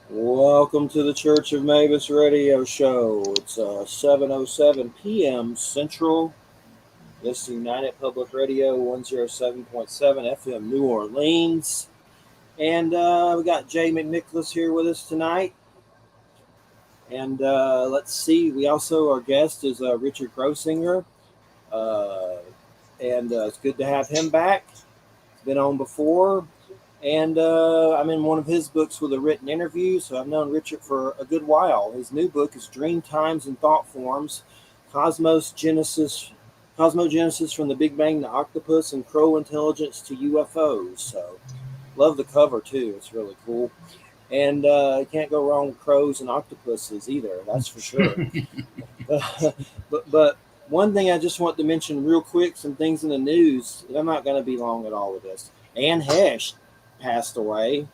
Welcome to the Church of Mavis radio show. It's 7:07 p.m. Central. This is United Public Radio 107.7 FM New Orleans. And we got Jay McNicholas here with us tonight. And let's see, we also, our guest is Richard Grossinger. Uh, and it's good to have him back. He's been on before. And I'm in one of his books with a written interview, so I've known Richard for a good while. His new book is Dreamtimes and Thoughtforms, Cosmogenesis, Cosmogenesis from the Big Bang to Octopus and Crow Intelligence to UFOs. So, love the cover too. It's really cool. And you can't go wrong with crows and octopuses either. That's for sure. but one thing I just want to mention real quick, some things in the news. I'm not going to be long at all with this. Anne Hesh passed away.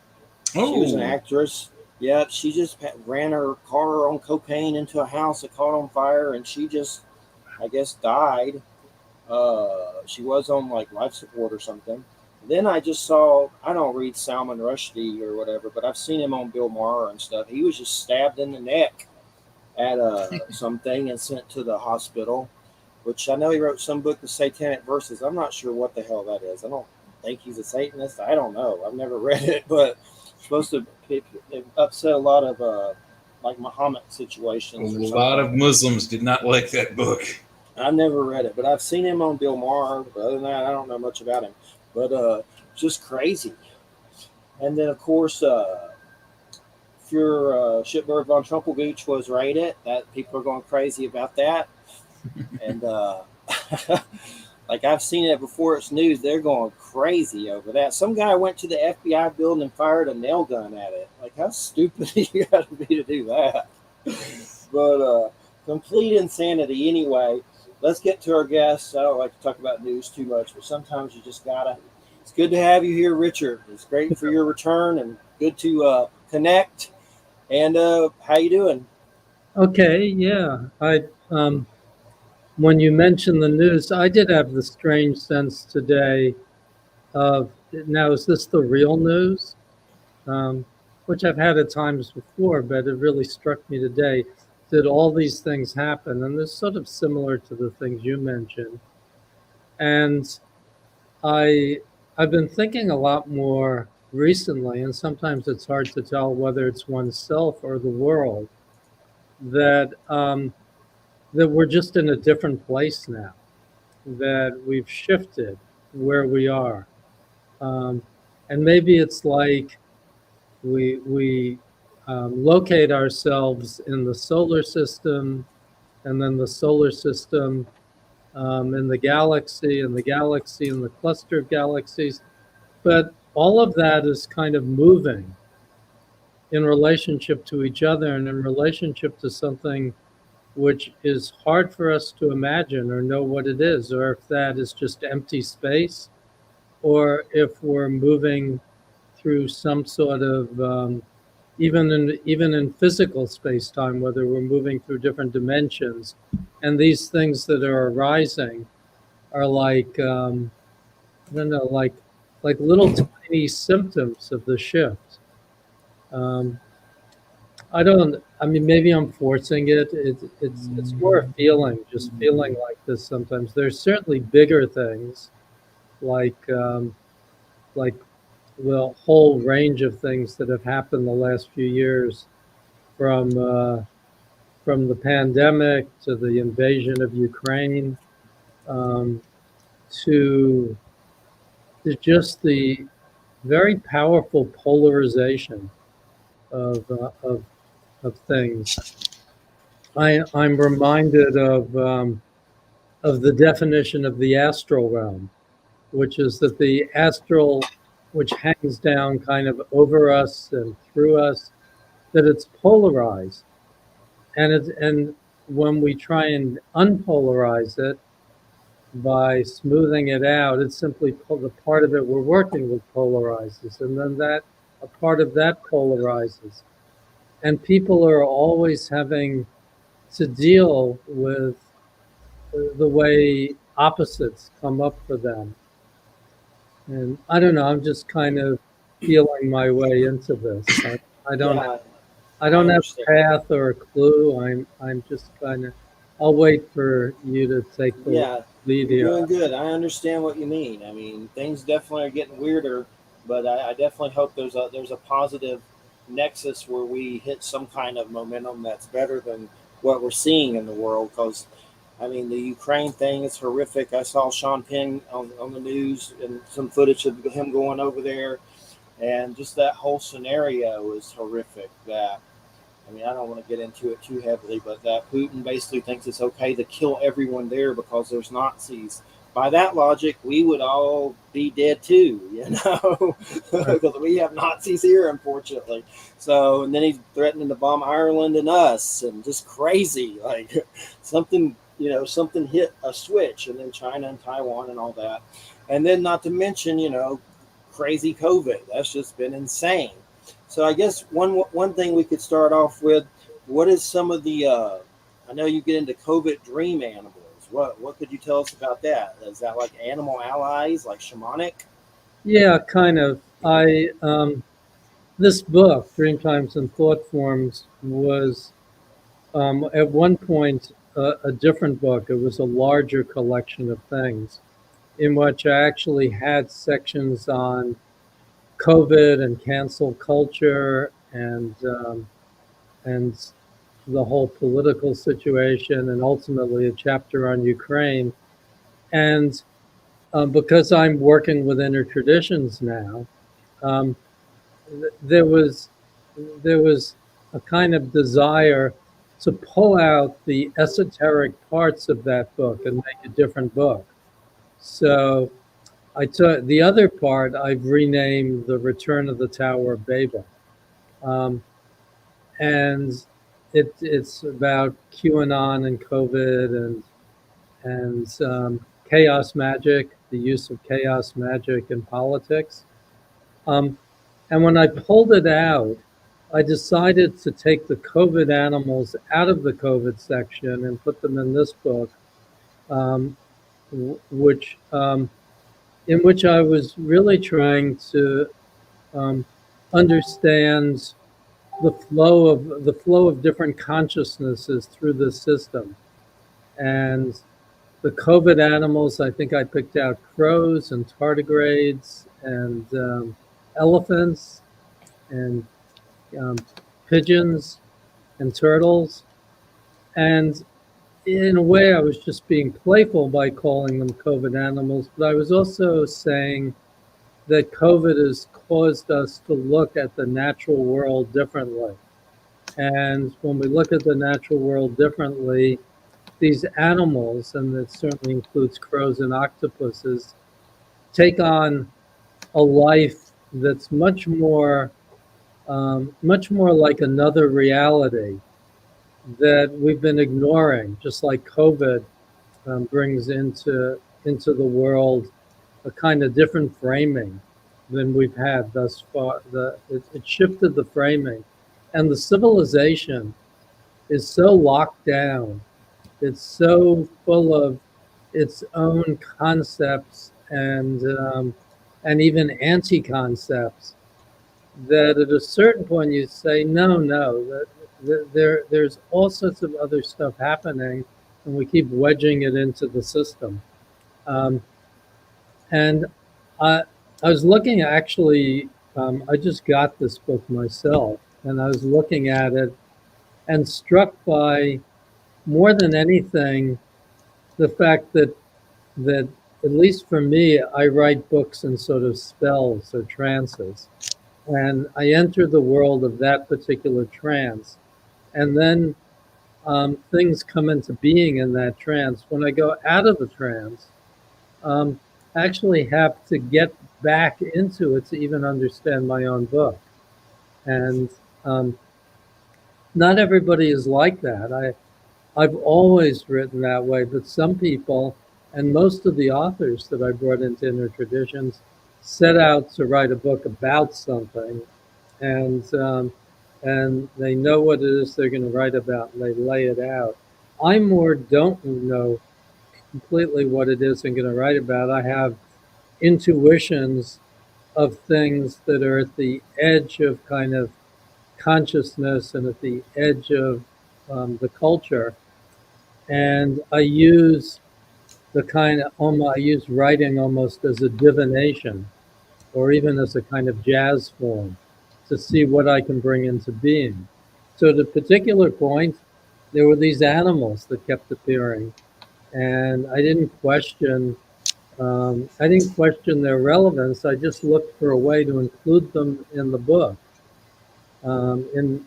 She was an actress. Yeah, she just ran her car on cocaine into a house that caught on fire, and she just, I guess, died. She was on like life support or something. Then I just saw, I don't read Salman Rushdie or whatever, but I've seen him on Bill Maher and stuff. He was just stabbed in the neck at something and sent to the hospital, which I know he wrote some book, The Satanic Verses. I'm not sure what the hell that is. I don't think he's a Satanist. I don't know. I've never read it, but it's supposed to it upset a lot of like Muhammad situations. A lot of Muslims did not like that book. I've never read it, but I've seen him on Bill Maher. But other than that, I don't know much about him. But just crazy. And then, of course, Fuhrer Shipburg von Trumpeldooch was raided. That people are going crazy about that. And like I've seen it before it's news, they're going crazy over that. Some guy went to the FBI building and fired a nail gun at it. Like, how stupid you got to be to do that? But complete insanity. Anyway, let's get to our guests. I don't like to talk about news too much, but sometimes you just gotta. It's good to have you here, Richard. It's great for your return and good to connect. And how you doing? Okay, yeah. When you mentioned the news, I did have the strange sense today of, now is this the real news? Which I've had at times before, but it really struck me today. Did all these things happen? And it's sort of similar to the things you mentioned. And I've been thinking a lot more recently, and sometimes it's hard to tell whether it's oneself or the world, that that we're just in a different place now, that we've shifted where we are. And maybe it's like we locate ourselves in the solar system, and then the solar system in the galaxy, and the galaxy in the cluster of galaxies. But all of that is kind of moving in relationship to each other and in relationship to something which is hard for us to imagine or know what it is, or if that is just empty space, or if we're moving through some sort of even in physical space-time, whether we're moving through different dimensions. And these things that are arising are like I don't know, like little tiny symptoms of the shift. Um, I mean, maybe I'm forcing it. It's more a feeling, just feeling like this sometimes. There's certainly bigger things, like the whole range of things that have happened the last few years, from the pandemic to the invasion of Ukraine, um, to just the very powerful polarization of things. I'm reminded of the definition of the astral realm, which is that the astral, which hangs down kind of over us and through us, that it's polarized, and when we try and unpolarize it by smoothing it out, it's simply the part of it we're working with polarizes, and then that a part of that polarizes. And people are always having to deal with the way opposites come up for them. And I don't know, I'm just kind of feeling my way into this. I don't know. I I don't have understand. a path or a clue. I'm just kind of. I'll wait for you to take the Yeah, lead you're here. doing good. I understand what you mean. I mean, things definitely are getting weirder, but I definitely hope there's a positive nexus where we hit some kind of momentum that's better than what we're seeing in the world. Because I mean, the Ukraine thing is horrific. I saw Sean Penn on the news and some footage of him going over there, and just that whole scenario is horrific. That I mean, I don't want to get into it too heavily, but that Putin basically thinks it's okay to kill everyone there because there's Nazis. By that logic, we would all be dead too, Right. because we have Nazis here, unfortunately. So, and then he's threatening to bomb Ireland and us, and just crazy. Like something, something hit a switch, and then China and Taiwan and all that. And then, not to mention, crazy COVID. That's just been insane. So I guess one thing we could start off with, what is some of the I know you get into COVID dream animals. What could you tell us about that? Is that like animal allies, like shamanic? Yeah, kind of. I This book, Dreamtimes and Thoughtforms, was at one point a different book. It was a larger collection of things in which I actually had sections on COVID and cancel culture and the whole political situation, and ultimately a chapter on Ukraine. And because I'm working with inner traditions now, um, there was there was a kind of desire to pull out the esoteric parts of that book and make a different book. So I took the other part. I've renamed The Return of the Tower of Babel, um, and it's about QAnon and COVID and chaos magic, the use of chaos magic in politics. Um, and when I pulled it out, I decided to take the COVID animals out of the COVID section and put them in this book, um, which in which I was really trying to um, understand the flow of different consciousnesses through the system. And the COVID animals, I think I picked out crows and tardigrades and elephants and um, pigeons and turtles. And in a way, I was just being playful by calling them COVID animals, but I was also saying that COVID has caused us to look at the natural world differently. And when we look at the natural world differently, these animals, and it certainly includes crows and octopuses, take on a life that's much more like another reality that we've been ignoring, just like COVID brings into the world a kind of different framing than we've had thus far. It shifted the framing, and the civilization is so locked down. It's so full of its own concepts and even anti-concepts that at a certain point you say, no, no, there's all sorts of other stuff happening, and we keep wedging it into the system. Um, and I, I was looking actually, I just got this book myself, and I was looking at it and struck by more than anything the fact that at least for me, I write books in sort of spells or trances. And I enter the world of that particular trance. And then things come into being in that trance. When I go out of the trance, I actually have to get back into it to even understand my own book. And um, not everybody is like that. I've always written that way, but some people, and most of the authors that I brought into inner traditions, set out to write a book about something, and and they know what it is they're going to write about, and they lay it out. I more don't know completely what it is I'm going to write about. I have intuitions of things that are at the edge of kind of consciousness and at the edge of the culture. And I use I use writing almost as a divination, or even as a kind of jazz form, to see what I can bring into being. So at a particular point, there were these animals that kept appearing, and I didn't question their relevance. I just looked for a way to include them in the book, in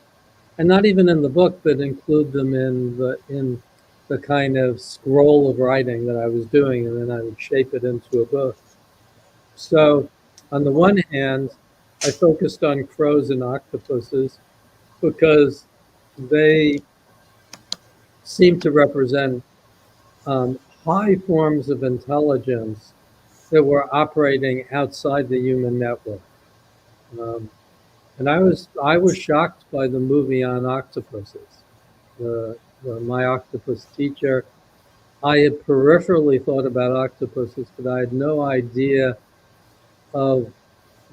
and not even in the book, but include them in the kind of scroll of writing that I was doing, and then I would shape it into a book. So, on the one hand, I focused on crows and octopuses because they seem to represent um, high forms of intelligence that were operating outside the human network. Um, and I was shocked by the movie on octopuses. My octopus teacher, I had peripherally thought about octopuses, but I had no idea of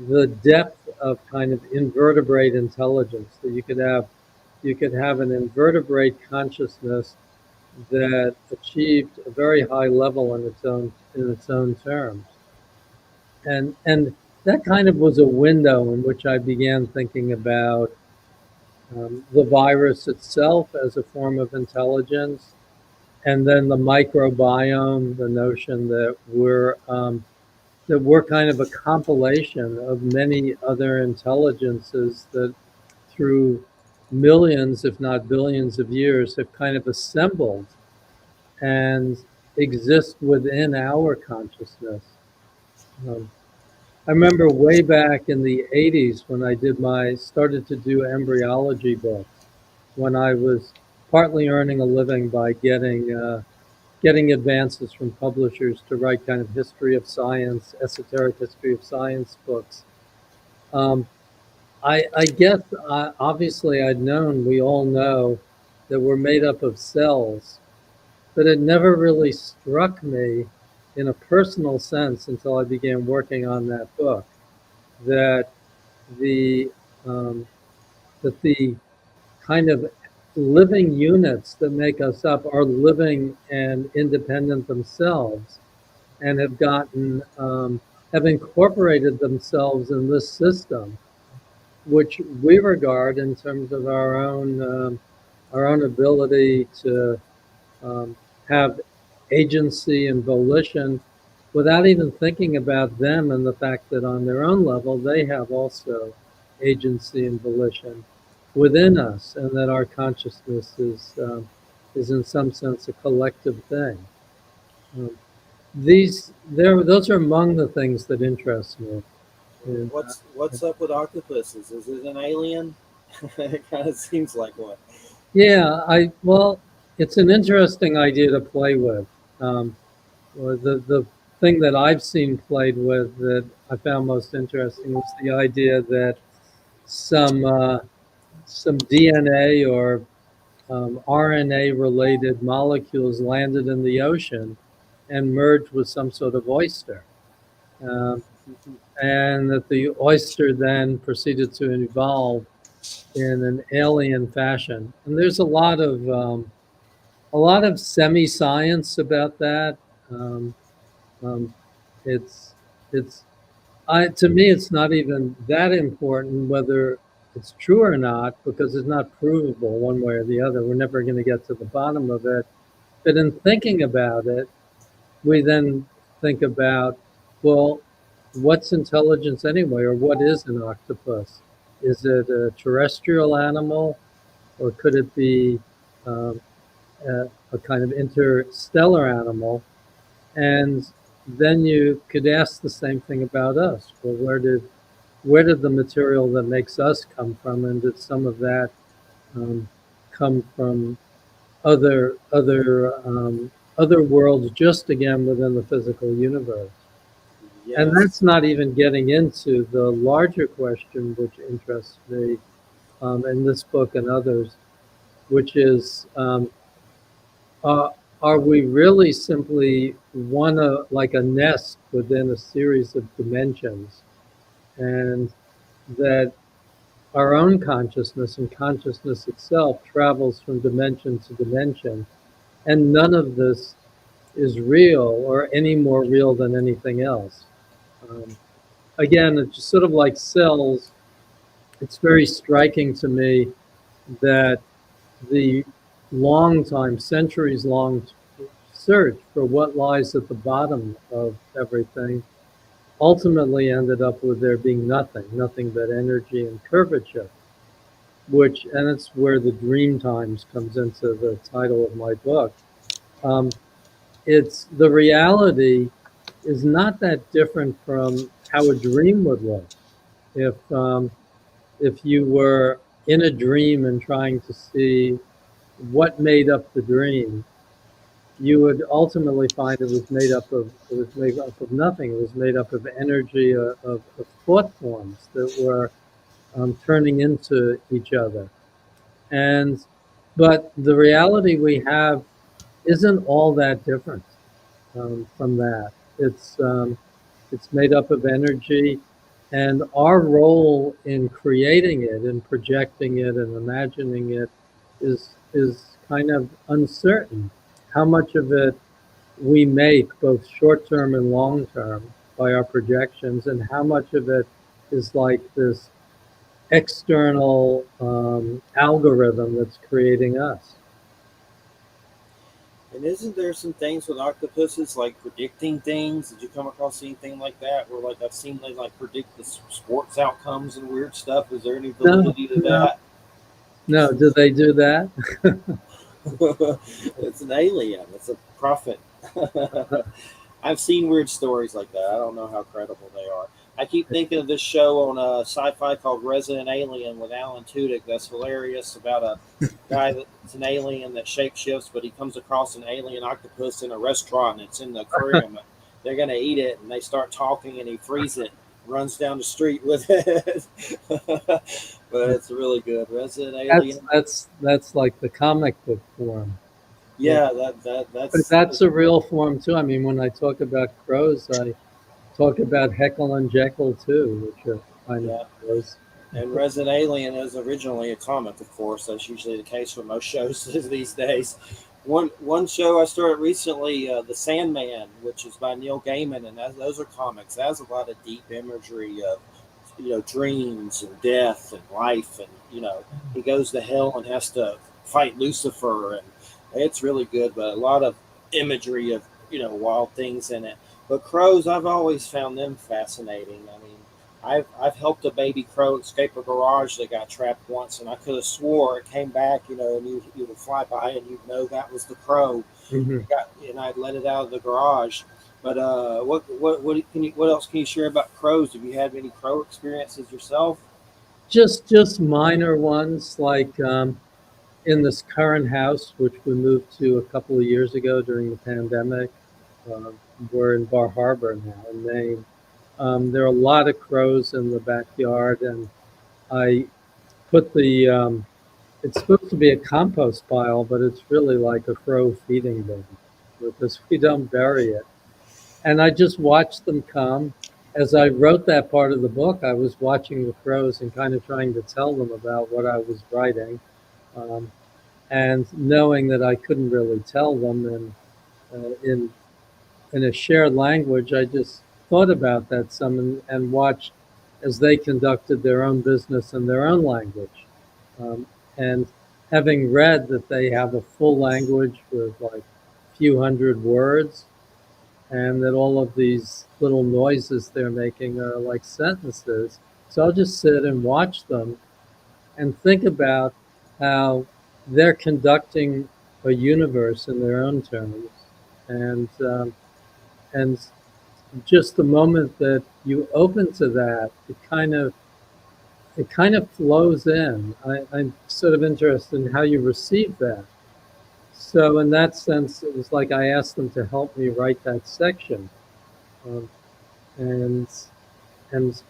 the depth of kind of invertebrate intelligence that you could have an invertebrate consciousness that achieved a very high level in its own terms. And that kind of was a window in which I began thinking about the virus itself as a form of intelligence, and then the microbiome, the notion that we're kind of a compilation of many other intelligences that through millions, if not billions of years, have kind of assembled and exist within our consciousness. Um, I remember way back in the 80s when started to do embryology books, when I was partly earning a living by getting advances from publishers to write kind of history of science, esoteric history of science books. Um, I guess obviously we all know that we're made up of cells, but it never really struck me in a personal sense until I began working on that book that the um, that the kind of living units that make us up are living and independent themselves, and have incorporated themselves in this system, which we regard in terms of our own ability to have agency and volition, without even thinking about them and the fact that on their own level they have also agency and volition within us, and that our consciousness is in some sense a collective thing. Um, those are among the things that interest me. And, What's up with octopuses? Is it an alien? It kind of seems like one. yeah, well, it's an interesting idea to play with. Or the thing that I've seen played with that I found most interesting was the idea that some DNA or RNA-related molecules landed in the ocean and merged with some sort of oyster, um, and that the oyster then proceeded to evolve in an alien fashion. And there's a lot of semi-science about that. Um, um, it's it's to me, it's not even that important whether it's true or not, because it's not provable one way or the other. We're never going to get to the bottom of it. But in thinking about it, we then think about, well, what's intelligence anyway, or what is an octopus? Is it a terrestrial animal, or could it be um, a kind of interstellar animal? And then you could ask the same thing about us. Well, where did the material that makes us come from, and did some of that um, come from other worlds, just again within the physical universe? And Yes. that's not even getting into the larger question, which interests me in this book and others, which is uh, are we really simply like a nest within a series of dimensions, and that our own consciousness and consciousness itself travels from dimension to dimension, and none of this is real or any more real than anything else. Um, Again, it's just sort of like cells. It's very striking to me that the long time, centuries long search for what lies at the bottom of everything ultimately ended up with there being nothing, nothing but energy and curvature, and it's where the Dreamtimes comes into the title of my book. Um, it's the reality is not that different from how a dream would look. If if you were in a dream and trying to see what made up the dream, you would ultimately find it was made up of nothing. It was made up of energy of thought forms that were turning into each other. And but the reality we have isn't all that different from that. It's made up of energy, and our role in creating it and projecting it and imagining it is kind of uncertain. How much of it we make, both short term and long term, by our projections, and how much of it is like this external algorithm that's creating us. And isn't there some things with octopuses like predicting things? Did you come across anything like that? Where like I've seen they like predict the sports outcomes and weird stuff. Is there any No, validity to no, that? no. Do they do that? It's an alien. It's a prophet. I've seen weird stories like that. I don't know how credible they are. I keep thinking of this show on sci-fi called Resident Alien with Alan Tudyk. That's hilarious about a guy that's an alien that shapeshifts, but he comes across an alien octopus in a restaurant and it's in the aquarium. They're gonna eat it, and they start talking, and he frees it, runs down the street with it. But it's really good. Resident Alien. That's like the comic book form. Yeah. Yeah, But that's that's a real form too. I mean, when I talk about crows, I talk about Heckle and Jekyll too, which are kind of yeah. crows. And Resident Alien is originally a comic, of course. That's usually the case for most shows these days. One show I started recently, The Sandman, which is by Neil Gaiman, and those are comics. That has a lot of deep imagery of dreams and death and life, and he goes to hell and has to fight Lucifer, and it's really good. But a lot of imagery of wild things in it. But crows, I've always found them fascinating. I mean, I've helped a baby crow escape a garage that got trapped once, and I could have swore it came back, and you would fly by and you'd know that was the crow. Hmm. And I'd let it out of the garage. But what else can you share about crows? Have you had any crow experiences yourself? Just minor ones like in this current house, which we moved to a couple of years ago during the pandemic. Uh, we're in Bar Harbor now in Maine. There are a lot of crows in the backyard, and I put it's supposed to be a compost pile, but it's really like a crow feeding bin because we don't bury it. And I just watched them come. As I wrote that part of the book, I was watching the crows and kind of trying to tell them about what I was writing, um, and knowing that I couldn't really tell them, and in a shared language, I just thought about that some and watched as they conducted their own business in their own language. Um, and having read that they have a full language with like a few hundred words, and that all of these little noises they're making are like sentences. So I'll just sit and watch them and think about how they're conducting a universe in their own terms. And and just the moment that you open to that, it kind of flows in. I'm sort of interested in how you receive that. So in that sense, it was like I asked them to help me write that section, um, and and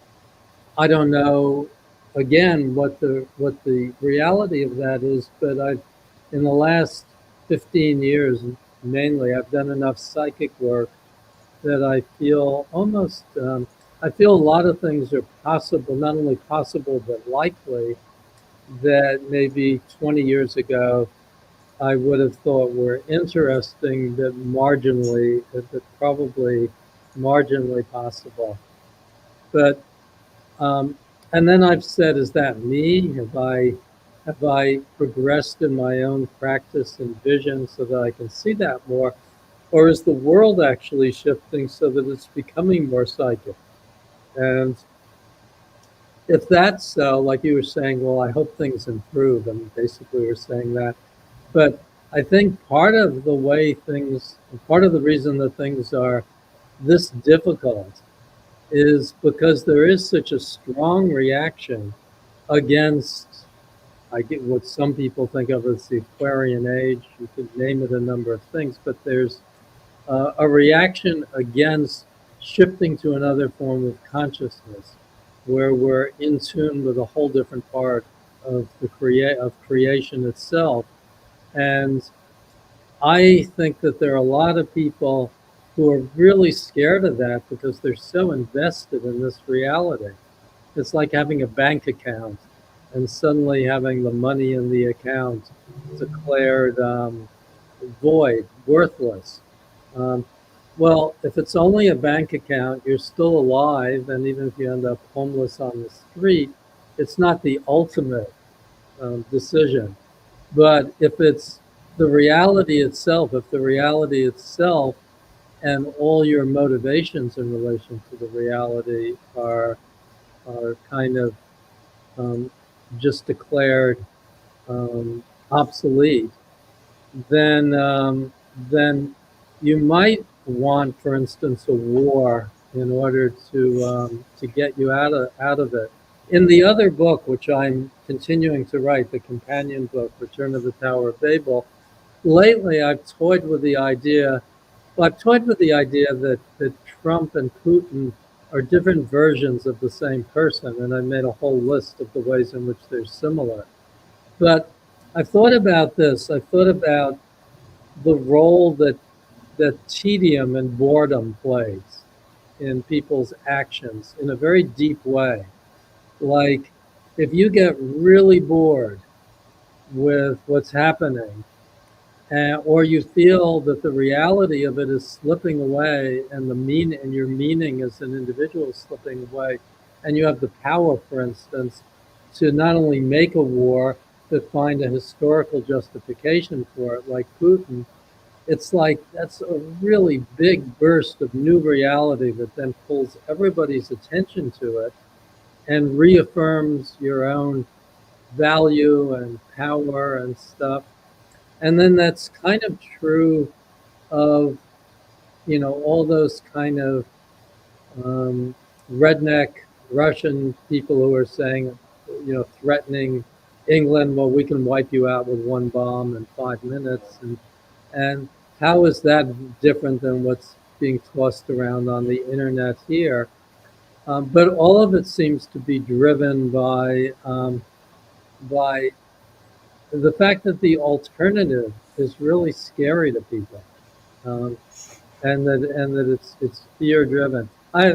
I don't know again what the reality of that is, but I've in the last 15 years mainly I've done enough psychic work that I feel almost I feel a lot of things are possible, not only possible but likely, that maybe 20 years ago I would have thought were interesting, that probably marginally possible. But um, and then I've said, is that me? Have I progressed in my own practice and vision so that I can see that more, or is the world actually shifting so that it's becoming more psychic? And if that's so, like you were saying, well, I hope things improve, and basically we're saying that. But I think part of the reason that things are this difficult is because there is such a strong reaction against, I get what some people think of as the Aquarian age. You could name it a number of things, but there's a reaction against shifting to another form of consciousness, where we're in tune with a whole different part of of creation itself. And I think that there are a lot of people who are really scared of that because they're so invested in this reality. It's like having a bank account and suddenly having the money in the account declared void, worthless. Um, well, if it's only a bank account, you're still alive, and even if you end up homeless on the street, it's not the ultimate decision. But if it's the reality itself, if the reality itself and all your motivations in relation to the reality are kind of um, just declared obsolete, then you might want, for instance, a war in order to get you out of it. In the other book, which I'm continuing to write, the companion book, Return of the Tower of Babel, lately I've toyed with the idea that Trump and Putin are different versions of the same person, and I made a whole list of the ways in which they're similar. But I've thought about this. I've thought about the role that tedium and boredom plays in people's actions in a very deep way. Like, if you get really bored with what's happening, or you feel that the reality of it is slipping away, and your meaning as an individual is slipping away, and you have the power, for instance, to not only make a war but find a historical justification for it, like Putin. It's like that's a really big burst of new reality that then pulls everybody's attention to it and reaffirms your own value and power and stuff. And then that's kind of true of, all those kind of redneck Russian people who are saying, threatening England, well, we can wipe you out with one bomb in 5 minutes. And how is that different than what's being tossed around on the internet here? But all of it seems to be driven by the fact that the alternative is really scary to people, um, and that it's fear driven.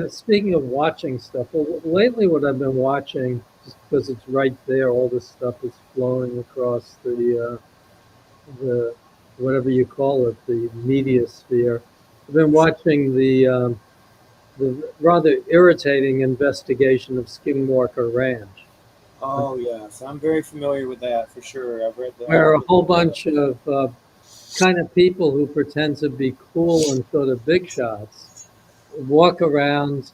Speaking of watching stuff, well, lately what I've been watching, just because it's right there, all this stuff is flowing across the whatever you call it, the media sphere. I've been watching the rather irritating investigation of Skinwalker Ranch, Oh yes, I'm very familiar with that for sure. I've read where all a the whole bunch of kind of people who pretend to be cool and sort of big shots walk around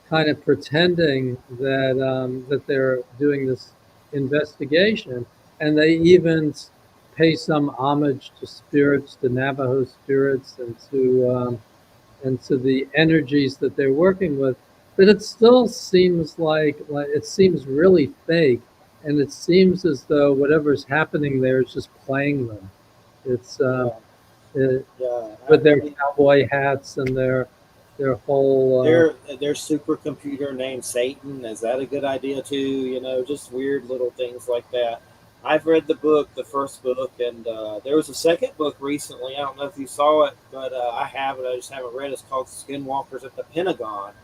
kind of pretending that they're doing this investigation, and they even pay some homage to spirits, to Navajo spirits, and to the energies that they're working with. But it still seems like it seems really fake, and it seems as though whatever's happening there is just playing them. It's yeah, it, yeah. with I their mean, cowboy hats and their whole their supercomputer named Satan. Is that a good idea too? Just weird little things like that. I've read the book, the first book, and there was a second book recently. I don't know if you saw it, but I haven't. I just haven't read it. It's called Skinwalkers at the Pentagon,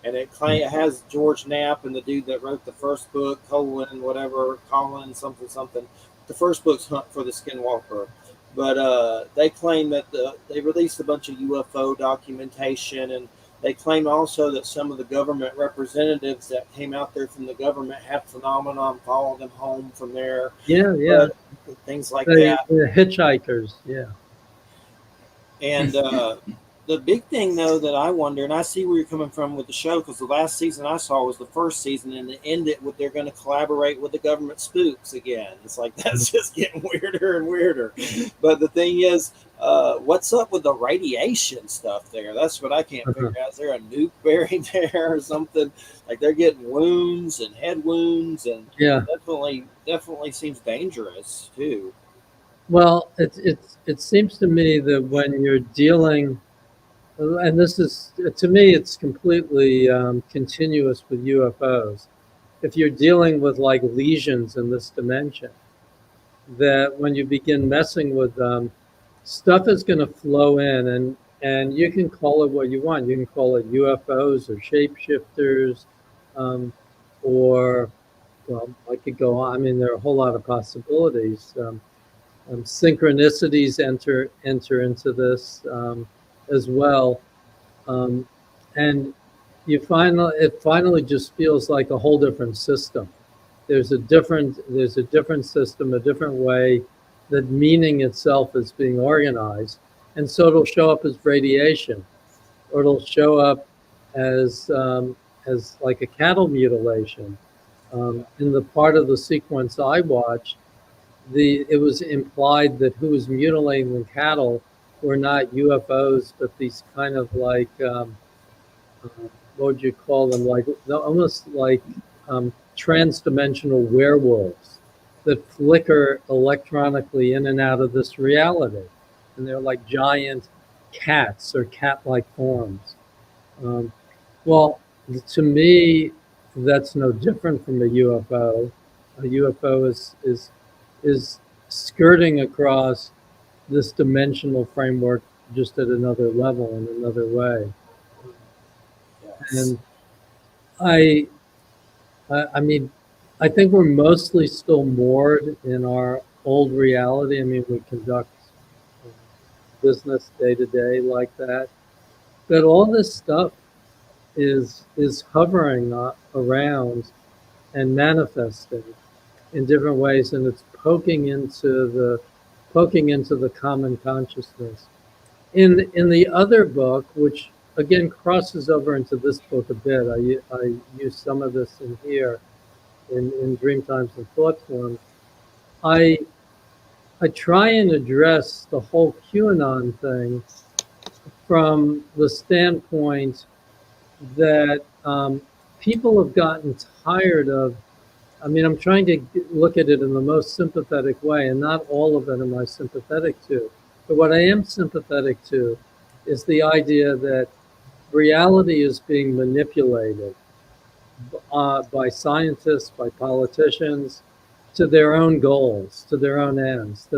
and it has George Knapp and the dude that wrote the first book, Colin something something. The first book's Hunt for the Skinwalker, but they claim that they released a bunch of UFO documentation, and they claim also that some of the government representatives that came out there from the government had phenomenon follow them home from there, Yeah, yeah. but things like that. The hitchhikers, yeah. And the big thing, though, that I wonder, and I see where you're coming from with the show, because the last season I saw was the first season, and it ended with they're going to collaborate with the government spooks again. It's like that's just getting weirder and weirder. But the thing is, what's up with the radiation stuff there? That's what I can't figure out. Is there a nuke buried there or something? Like they're getting wounds and head wounds, and Yeah. definitely seems dangerous too. Well, it seems to me that when you're dealing, and this is to me, it's completely continuous with UFOs. If you're dealing with like lesions in this dimension, that when you begin messing with them, stuff is going to flow in, and you can call it what you want. You can call it UFOs or shapeshifters, or well, I could go on. I mean, there are a whole lot of possibilities. Synchronicities enter into this as well, and it finally just feels like a whole different system. There's a different system, a different way that meaning itself is being organized, and so it'll show up as radiation, or it'll show up as like a cattle mutilation. In the part of the sequence I watched, it was implied that who was mutilating the cattle were not UFOs, but these kind of like what would you call them? Like almost like trans-dimensional werewolves that flicker electronically in and out of this reality, and they're like giant cats or cat-like forms. Well, to me, that's no different from a UFO. A UFO is skirting across this dimensional framework just at another level in another way. Yes. And I mean, I think we're mostly still moored in our old reality. I mean, we conduct business day to day like that, but all this stuff is hovering around and manifesting in different ways, and it's poking into the common consciousness. In the other book, which again crosses over into this book a bit, I use some of this in here in Dreamtimes and Thoughtforms. I try and address the whole QAnon thing from the standpoint that people have gotten tired of. I mean, I'm trying to look at it in the most sympathetic way, and not all of it am I sympathetic to. But what I am sympathetic to is the idea that reality is being manipulated by scientists, by politicians, to their own goals, to their own ends.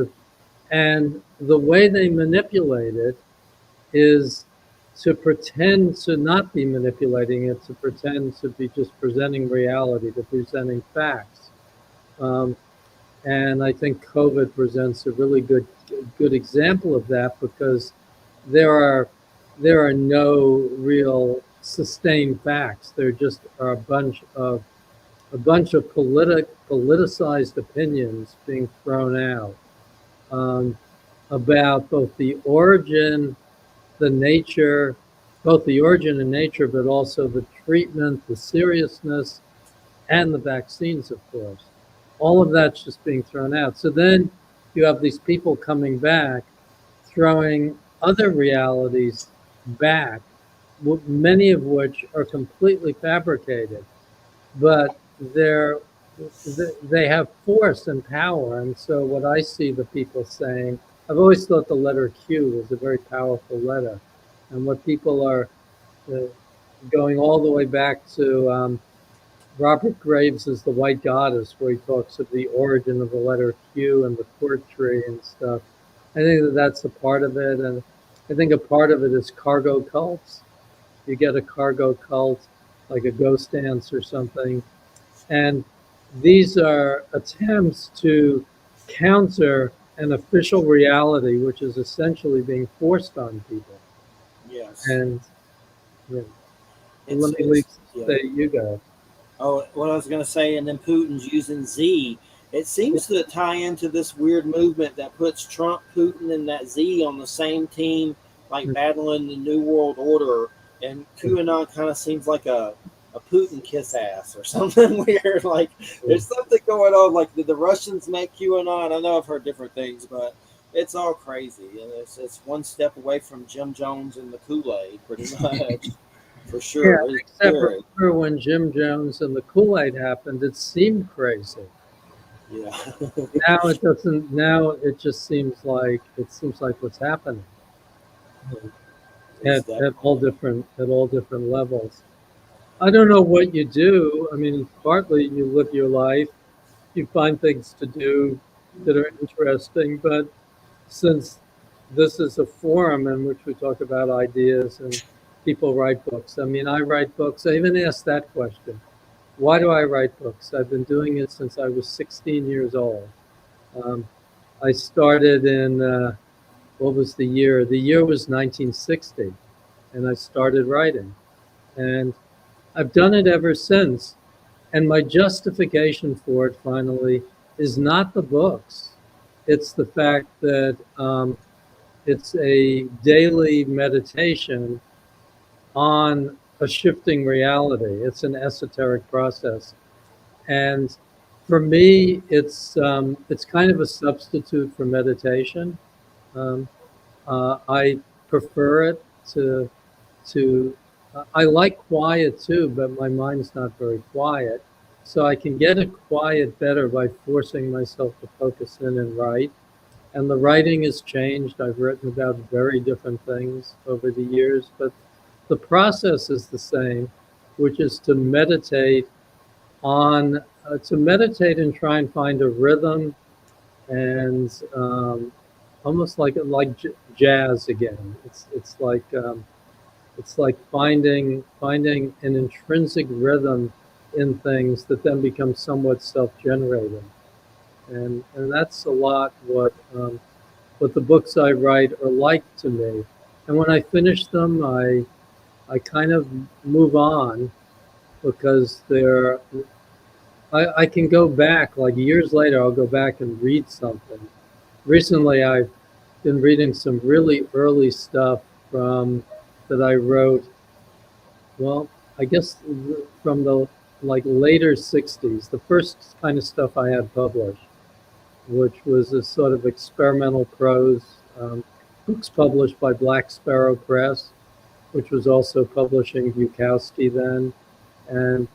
And the way they manipulate it is to pretend to not be manipulating it, to pretend to be just presenting reality, to presenting facts. And I think COVID presents a really good example of that, because there are no real sustained facts. There just are a bunch of politicized opinions being thrown out about both the origin, the nature, both the origin and nature, but also the treatment, the seriousness, and the vaccines, of course. All of that's just being thrown out. So then you have these people coming back, throwing other realities back, many of which are completely fabricated, but they have force and power. And so what I see the people saying, I've always thought the letter Q was a very powerful letter. And what people are going all the way back to Robert Graves' The White Goddess, where he talks of the origin of the letter Q and the court tree and stuff. I think that that's a part of it. And I think a part of it is cargo cults. You get a cargo cult like a ghost dance or something. And these are attempts to counter an official reality, which is essentially being forced on people. Yes. And yeah, It's let me leave yeah. say you go. Oh, what I was going to say, and then Putin's using Z. It seems to tie into this weird movement that puts Trump, Putin, and that Z on the same team, like battling the New World Order. And QAnon kind of seems like a Putin kiss ass or something weird. Like there's something going on. Like the Russians make QAnon. I know I've heard different things, but it's all crazy. And it's one step away from Jim Jones and the Kool-Aid, pretty much. For Yeah, sure. It's except scary. remember when Jim Jones and the Kool-Aid happened, it seemed crazy. Yeah. Now it doesn't. Now it just seems like what's happening It's at all different levels. I don't know what you do. I mean, partly you live your life, you find things to do that are interesting, but since this is a forum in which we talk about ideas and people write books. I mean, I write books. I even asked that question. Why do I write books? I've been doing it since I was 16 years old. Um, I started in, what was the year? The year was 1960, and I started writing. And I've done it ever since. And my justification for it finally is not the books. It's the fact that it's a daily meditation on a shifting reality. It's an esoteric process. And for me, it's kind of a substitute for meditation. Um, I prefer it to. I like quiet too, but my mind's not very quiet. So I can get it quiet better by forcing myself to focus in and write. And the writing has changed. I've written about very different things over the years, but the process is the same, which is to meditate on to meditate and try and find a rhythm and almost like jazz again. It's like finding an intrinsic rhythm in things that then become somewhat self-generating, and that's a lot what the books I write are like to me. And when I finish them, I kind of move on because I can go back, like years later, I'll go back and read something. Recently, I've been reading some really early stuff from that I wrote, well, I guess from the like later 60s, the first kind of stuff I had published, which was a sort of experimental prose, books published by Black Sparrow Press, which was also publishing Bukowski then. And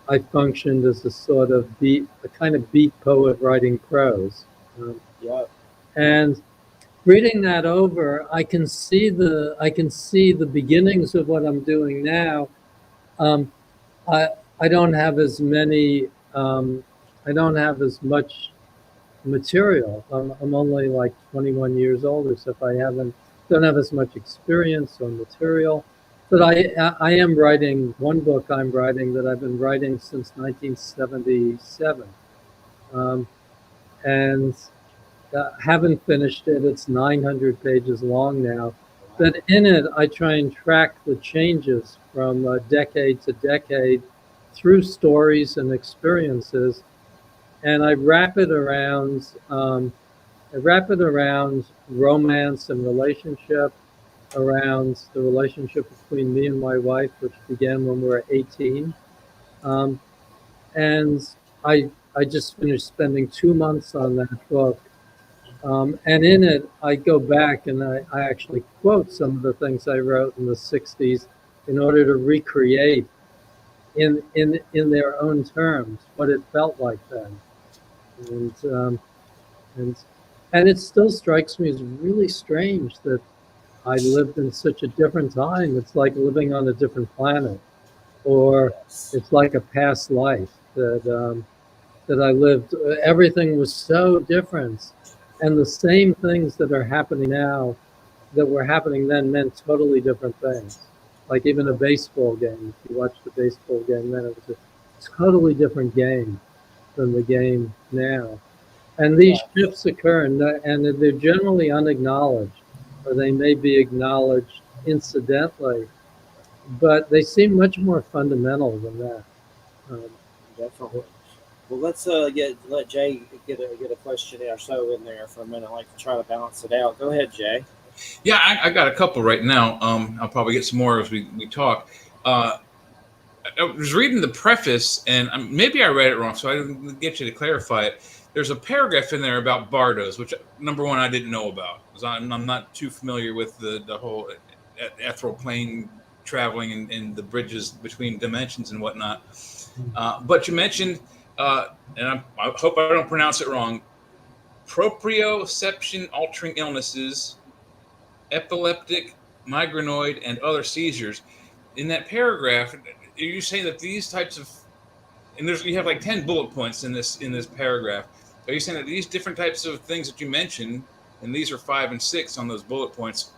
I functioned as a kind of beat poet writing prose. Yeah. And reading that over, I can see the beginnings of what I'm doing now. Um, I I don't have as many. I don't have as much material. I'm only like 21 years old or so. If I don't have as much experience or material, but I am writing one book. I'm writing that I've been writing since 1977, and haven't finished it. It's 900 pages long now. But in it, I try and track the changes from decade to decade through stories and experiences, and I wrap it around romance and relationship, around the relationship between me and my wife, which began when we were 18. Um, and I just finished spending 2 months on that book. And in it, I go back and I actually quote some of the things I wrote in the 60s in order to recreate in their own terms what it felt like then. And, and, and it still strikes me as really strange that I lived in such a different time. It's like living on a different planet, or it's like a past life that I lived. Everything was so different, and the same things that are happening now that were happening then meant totally different things. like even a baseball game. If you watched the baseball game then, it was a totally different game than the game now. And these shifts occur, and they're generally unacknowledged, or they may be acknowledged incidentally, but they seem much more fundamental than that. Definitely. Well, let's let Jay get a question or so in there for a minute. I like to try to balance it out. Go ahead, Jay. Yeah, I got a couple right now. I'll probably get some more as we talk. I was reading the preface, and maybe I read it wrong, so I didn't get you to clarify it. There's a paragraph in there about bardos, which, number one, I didn't know about, because I'm not too familiar with the whole ethereal plane traveling and the bridges between dimensions and whatnot. But you mentioned, and I hope I don't pronounce it wrong, proprioception altering illnesses, epileptic, migrainoid, and other seizures. In that paragraph, are you saying that these types of, and you have like 10 bullet points in this paragraph, are you saying that these different types of things that you mentioned, and these are 5 and 6 on those bullet points,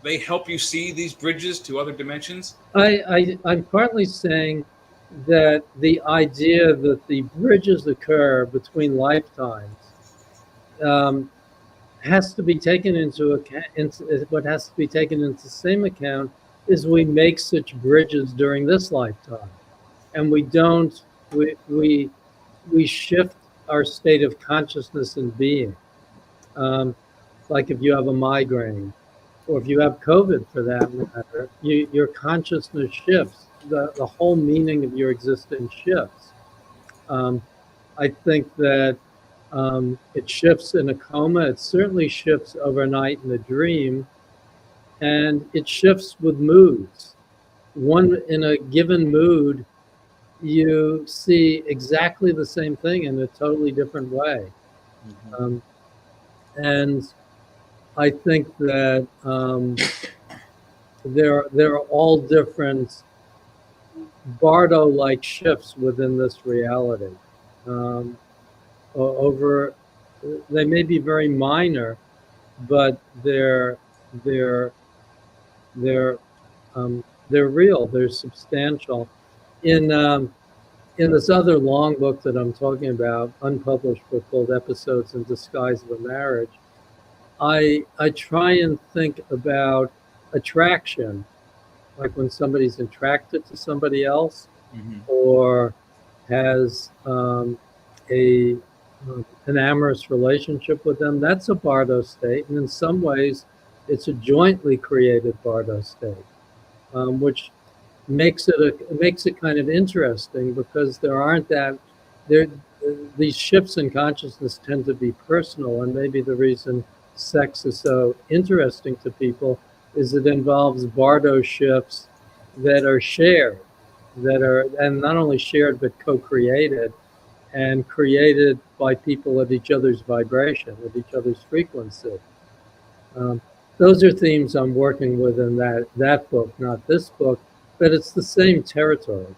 they help you see these bridges to other dimensions? I'm partly saying that the idea that the bridges occur between lifetimes has to be taken into account. What has to be taken into the same account is we make such bridges during this lifetime, and we don't. We shift our state of consciousness and being. Like if you have a migraine, or if you have COVID for that matter, your consciousness shifts. The whole meaning of your existence shifts. I think that it shifts in a coma. It certainly shifts overnight in a dream, and it shifts with moods. In a given mood, you see exactly the same thing in a totally different way. Mm-hmm. And I think that there are all different Bardo-like shifts within this reality. They may be very minor, but they're real. They're substantial. In this other long book that I'm talking about, unpublished book called Episodes in Disguise of a Marriage, I try and think about attraction, like when somebody's attracted to somebody else, mm-hmm. or has an amorous relationship with them. That's a Bardo state, and in some ways, it's a jointly created Bardo state, which makes it kind of interesting, because these shifts in consciousness tend to be personal, and maybe the reason sex is so interesting to people is it involves Bardo shifts that are shared, and not only shared but co-created and created by people at each other's vibration, at each other's frequency. Those are themes I'm working with in that book, not this book, but it's the same territory.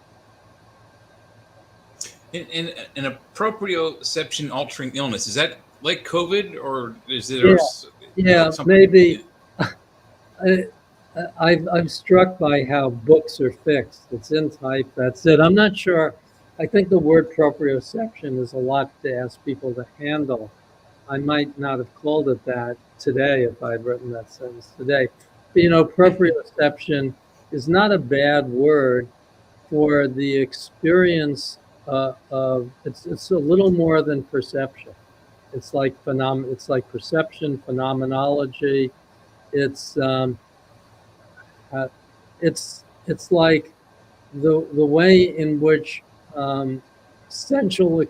In a proprioception altering illness, is that like COVID, or is it? Yeah, maybe. I'm struck by how books are fixed. It's in type. That's it. I'm not sure. I think the word proprioception is a lot to ask people to handle. I might not have called it that today if I'd written that sentence today. But, proprioception is not a bad word for the experience of. It's a little more than perception. It's like It's like perception, phenomenology. It's like the way in which sensual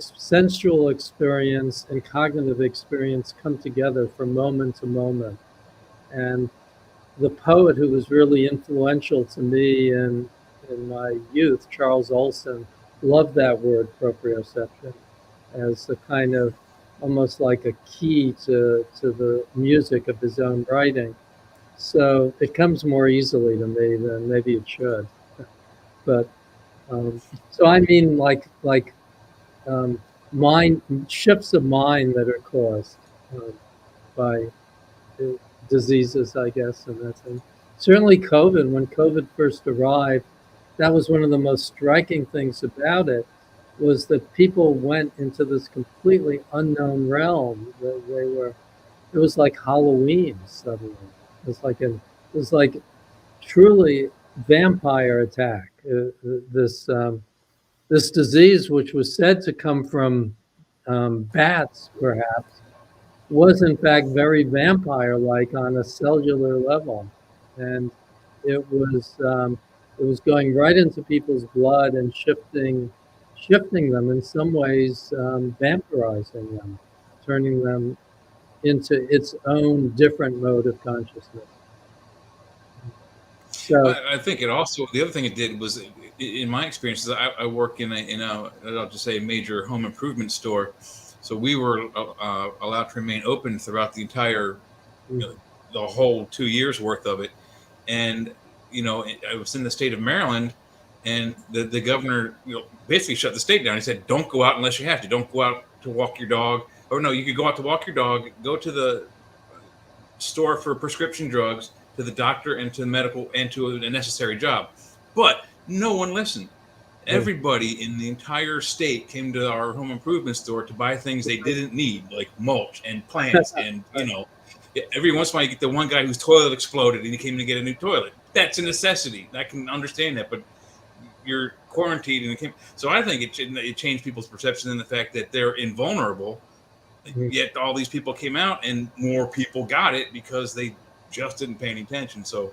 experience and cognitive experience come together from moment to moment. And the poet who was really influential to me in my youth, Charles Olson, loved that word proprioception as a kind of almost like a key to the music of his own writing. So it comes more easily to me than maybe it should. But so I mean, mind shifts of mind that are caused by diseases, I guess, and that thing. certainly COVID, when COVID first arrived, that was one of the most striking things about it, was that people went into this completely unknown realm. It was like Halloween suddenly. It was like truly vampire attack. This disease, which was said to come from bats, perhaps, was in fact very vampire-like on a cellular level, and it was um, it was going right into people's blood and shifting them in some ways, vampirizing them, turning them into its own different mode of consciousness. So I think it also, the other thing it did was, in my experiences, I work in a I'll just say a major home improvement store, so we were allowed to remain open throughout the entire, the whole 2 years worth of it, and I was in the state of Maryland, and the governor basically shut the state down. He said, "Don't go out unless you have to. Don't go out to walk your dog, or no, you could go out to walk your dog, go to the store for prescription drugs, to the doctor, and to the medical, and to a necessary job." But no one listened. Everybody in the entire state came to our home improvement store to buy things they didn't need, like mulch and plants. And, every once in a while you get the one guy whose toilet exploded and he came to get a new toilet. That's a necessity. I can understand that, but you're quarantined and it came. So I think it changed people's perception in the fact that they're invulnerable. Yet all these people came out and more people got it because they just didn't pay any attention. So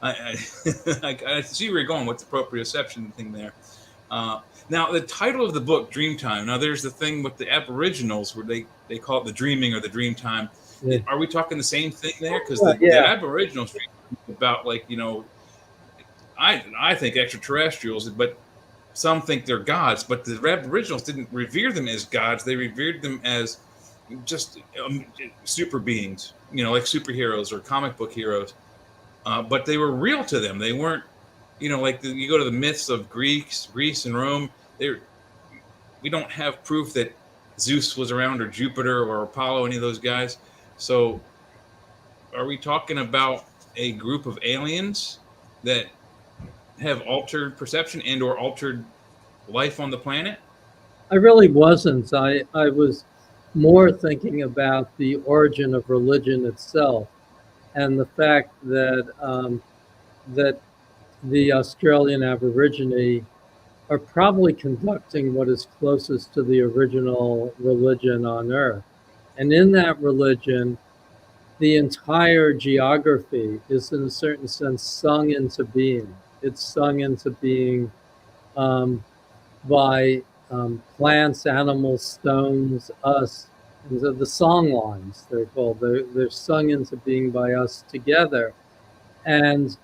I see where you're going with the proprioception thing there. Now, the title of the book, Dreamtime. Now, there's the thing with the Aboriginals where they call it the dreaming or the dream time. Yeah. Are we talking the same thing there? Because the Aboriginals dream about, like, I think extraterrestrials, but some think they're gods. But the Aboriginals didn't revere them as gods. They revered them as just super beings, like superheroes or comic book heroes. But they were real to them. They weren't, like you go to the myths of Greece and Rome. We don't have proof that Zeus was around, or Jupiter or Apollo, any of those guys. So are we talking about a group of aliens that have altered perception and or altered life on the planet? I really wasn't. I was more thinking about the origin of religion itself, and the fact that the Australian Aborigine are probably conducting what is closest to the original religion on Earth. And in that religion, the entire geography is, in a certain sense, sung into being. It's sung into being by plants, animals, stones, us. And so the song lines, they're called. They're sung into being by us together. And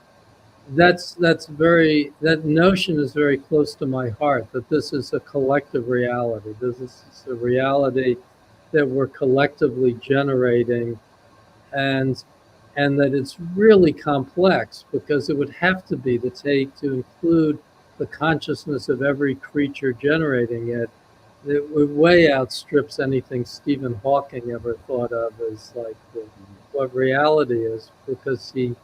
that notion is very close to my heart, that this is a collective reality. This is a reality that we're collectively generating, and that it's really complex, because it would have to be to include the consciousness of every creature generating it. It way outstrips anything Stephen Hawking ever thought of as like what reality is, because he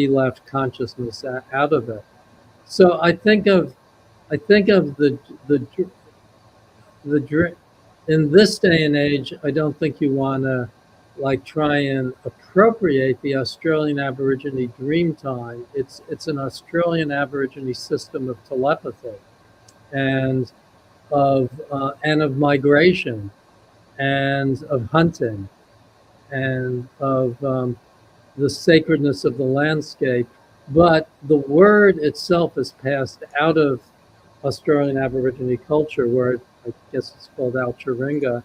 left consciousness out of it. So I think of the in this day and age, I don't think you want to try and appropriate the Australian Aborigine dream time. It's an Australian Aborigine system of telepathy and of migration and of hunting and of the sacredness of the landscape. But the word itself is passed out of Australian Aborigine culture, where I guess it's called Alturinga,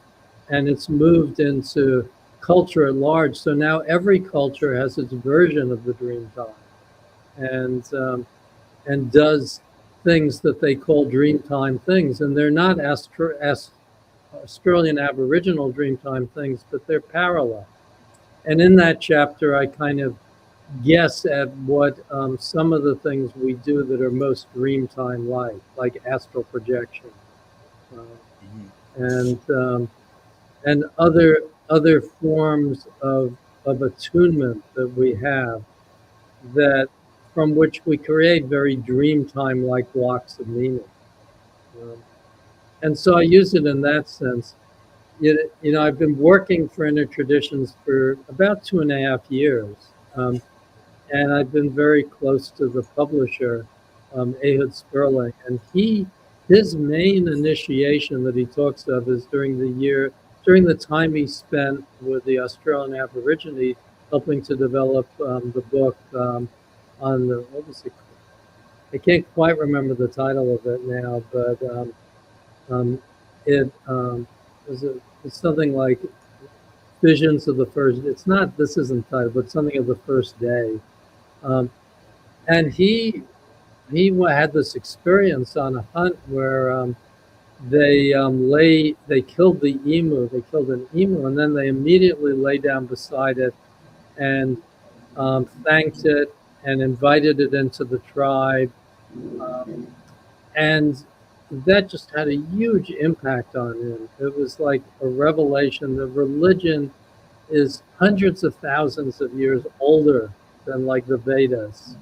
and it's moved into culture at large. So now every culture has its version of the dream time, and does things that they call dreamtime things, and they're not Australian Aboriginal dreamtime things, but they're parallel. And in that chapter, I kind of guess at what some of the things we do that are most dreamtime like astral projection, and other forms of attunement that we have. that from which we create very Dreamtime-like blocks of meaning. And so I use it in that sense. I've been working for Inner Traditions for about 2.5 years. And I've been very close to the publisher, Ehud Sperling, and his main initiation that he talks of is during the time he spent with the Australian Aborigine, helping to develop the book on what was it called? I can't quite remember the title of it now, but it's something like Visions of the First. It's not. This isn't titled, but something of the First Day. And he had this experience on a hunt where they killed the emu. They killed an emu, and then they immediately lay down beside it and thanked it and invited it into the tribe. And that just had a huge impact on him. It was like a revelation. The religion is hundreds of thousands of years older than like the Vedas.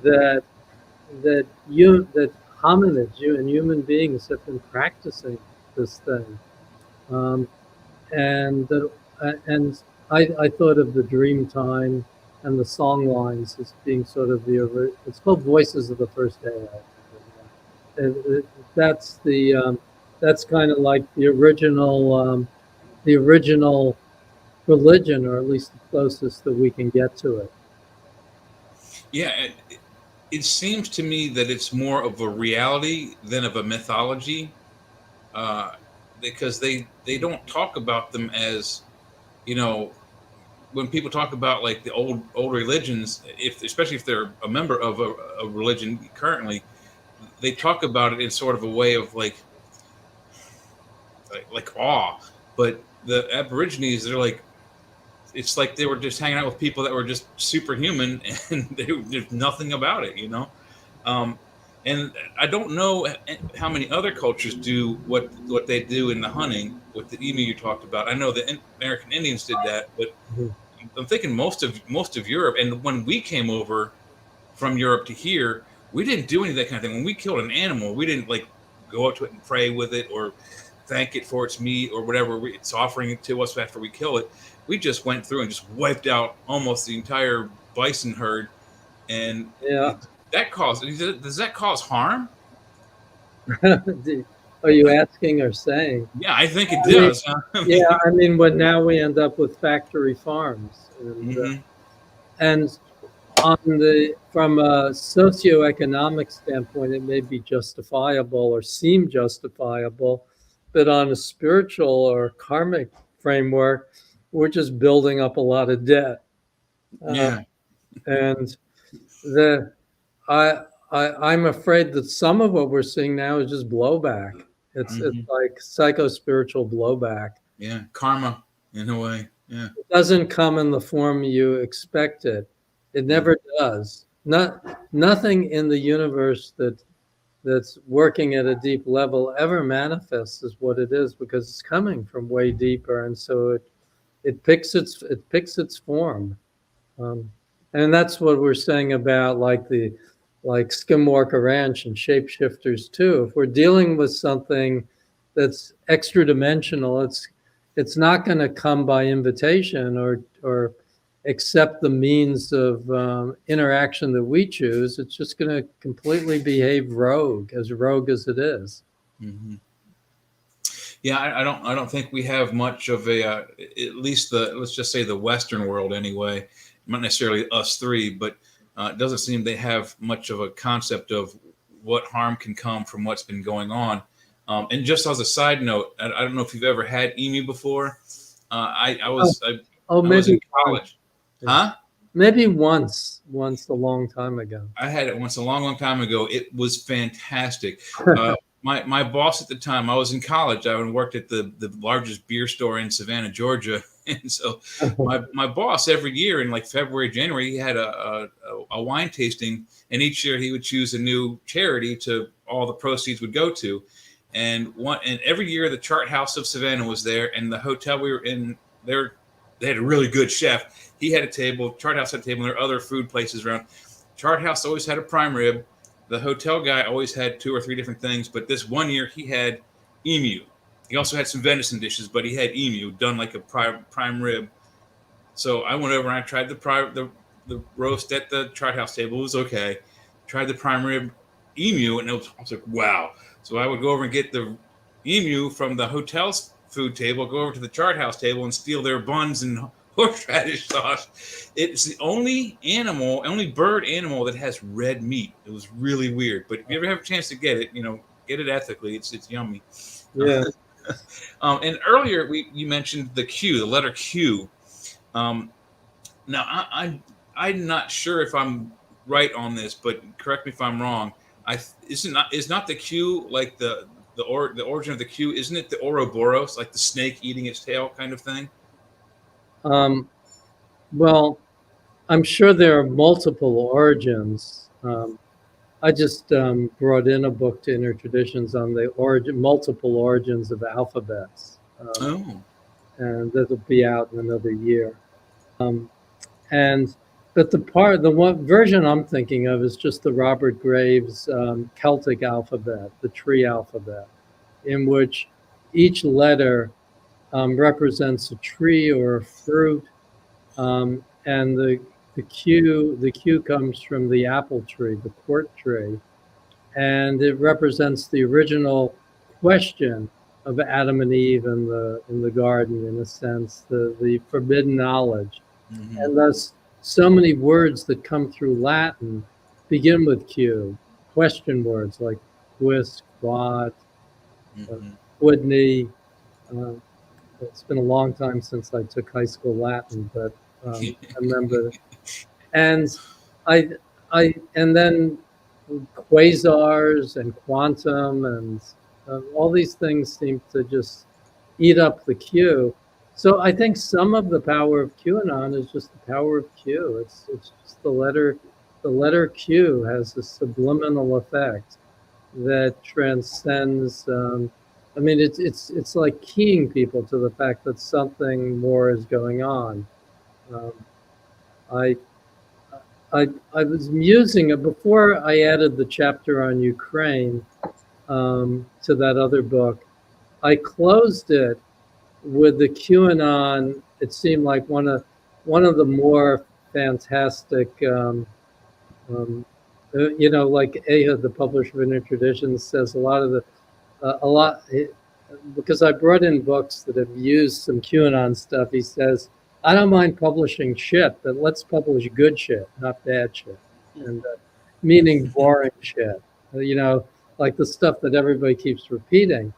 That hominids, and human beings have been practicing this thing, and I thought of the Dreamtime and the song lines as being sort of it's called Voices of the First Day. That's kind of like the original religion, or at least the closest that we can get to it. Yeah, it seems to me that it's more of a reality than of a mythology, because they don't talk about them as, when people talk about like the old religions, especially if they're a member of a religion currently, they talk about it in sort of a way of like awe. But the Aborigines, they're like, it's like they were just hanging out with people that were just superhuman, and they did nothing about it, And I don't know how many other cultures do what they do in the hunting with the emu you talked about. I know the American Indians did that, but I'm thinking most of Europe. And when we came over from Europe to here, we didn't do any of that kind of thing. When we killed an animal, we didn't like go up to it and pray with it or thank it for its meat or whatever it's offering it to us after we kill it. We just went through and just wiped out almost the entire bison herd, and does that cause harm? Are you asking or saying? Yeah, I think it does. Yeah, I mean, but now we end up with factory farms, and from a socioeconomic standpoint, it may be justifiable or seem justifiable, but on a spiritual or karmic framework, we're just building up a lot of debt. And I'm afraid that some of what we're seeing now is just blowback. It's like psycho-spiritual blowback. Yeah, karma in a way. Yeah, it doesn't come in the form you expect it. It never does. Nothing in the universe that's working at a deep level ever manifests as what it is, because it's coming from way deeper, and so it picks its form. And that's what we're saying about like Skinwalker Ranch and shapeshifters too. If we're dealing with something that's extra dimensional, it's not going to come by invitation or accept the means of interaction that we choose. It's just going to completely behave rogue as it is. Mm-hmm. Yeah, I don't think we have much of a at least let's just say the Western world anyway. Not necessarily us three, but it doesn't seem they have much of a concept of what harm can come from what's been going on. And just as a side note, I don't know if you've ever had emu before. I was in college. Huh? Maybe once a long time ago. I had it once a long time ago. It was fantastic. My boss at the time, I was in college. I worked at the largest beer store in Savannah, Georgia. And so my boss every year in like February, January, he had a wine tasting, and each year he would choose a new charity to all the proceeds would go to. And every year the Chart House of Savannah was there, and the hotel we were in, their they had a really good chef. He had a table. Chart House had a table. And there were other food places around. Chart House always had a prime rib. The hotel guy always had 2 or 3 different things. But this one year he had emu. He also had some venison dishes, but he had emu done like a prime rib. So I went over and I tried the roast at the Chart House table. It was okay. Tried the prime rib emu, and I was like, wow. So I would go over and get the emu from the hotel's food table, go over to the Chart House table and steal their buns and horseradish sauce. It's the only bird animal that has red meat. It was really weird. But if you ever have a chance to get it, get it ethically. It's yummy. Yeah. And earlier you mentioned the letter Q. Now I'm not sure if I'm right on this, but correct me if I'm wrong. Is not the Q like the origin of the Q? Isn't it the Ouroboros, like the snake eating its tail kind of thing? Well, I'm sure there are multiple origins. I just brought in a book to Inner Traditions on the multiple origins of alphabets. And that'll be out in another year. But the one version I'm thinking of is just the Robert Graves Celtic alphabet, the tree alphabet, in which each letter represents a tree or a fruit, and the Q comes from the apple tree, the quart tree, and it represents the original question of Adam and Eve in the garden, in a sense, the forbidden knowledge. Mm-hmm. And thus, so many words that come through Latin begin with Q, question words like quis, quod, quidni. It's been a long time since I took high school Latin, but I remember. And and then quasars and quantum and all these things seem to just eat up the Q. So I think some of the power of QAnon is just the power of Q. It's just the letter Q has a subliminal effect that transcends. It's like keying people to the fact that something more is going on. I was musing before I added the chapter on Ukraine to that other book. I closed it with the QAnon. It seemed like one of the more fantastic, like Ehud, the publisher of Inner Traditions, says because I brought in books that have used some QAnon stuff. He says, I don't mind publishing shit, but let's publish good shit, not bad shit. And meaning boring shit, like the stuff that everybody keeps repeating.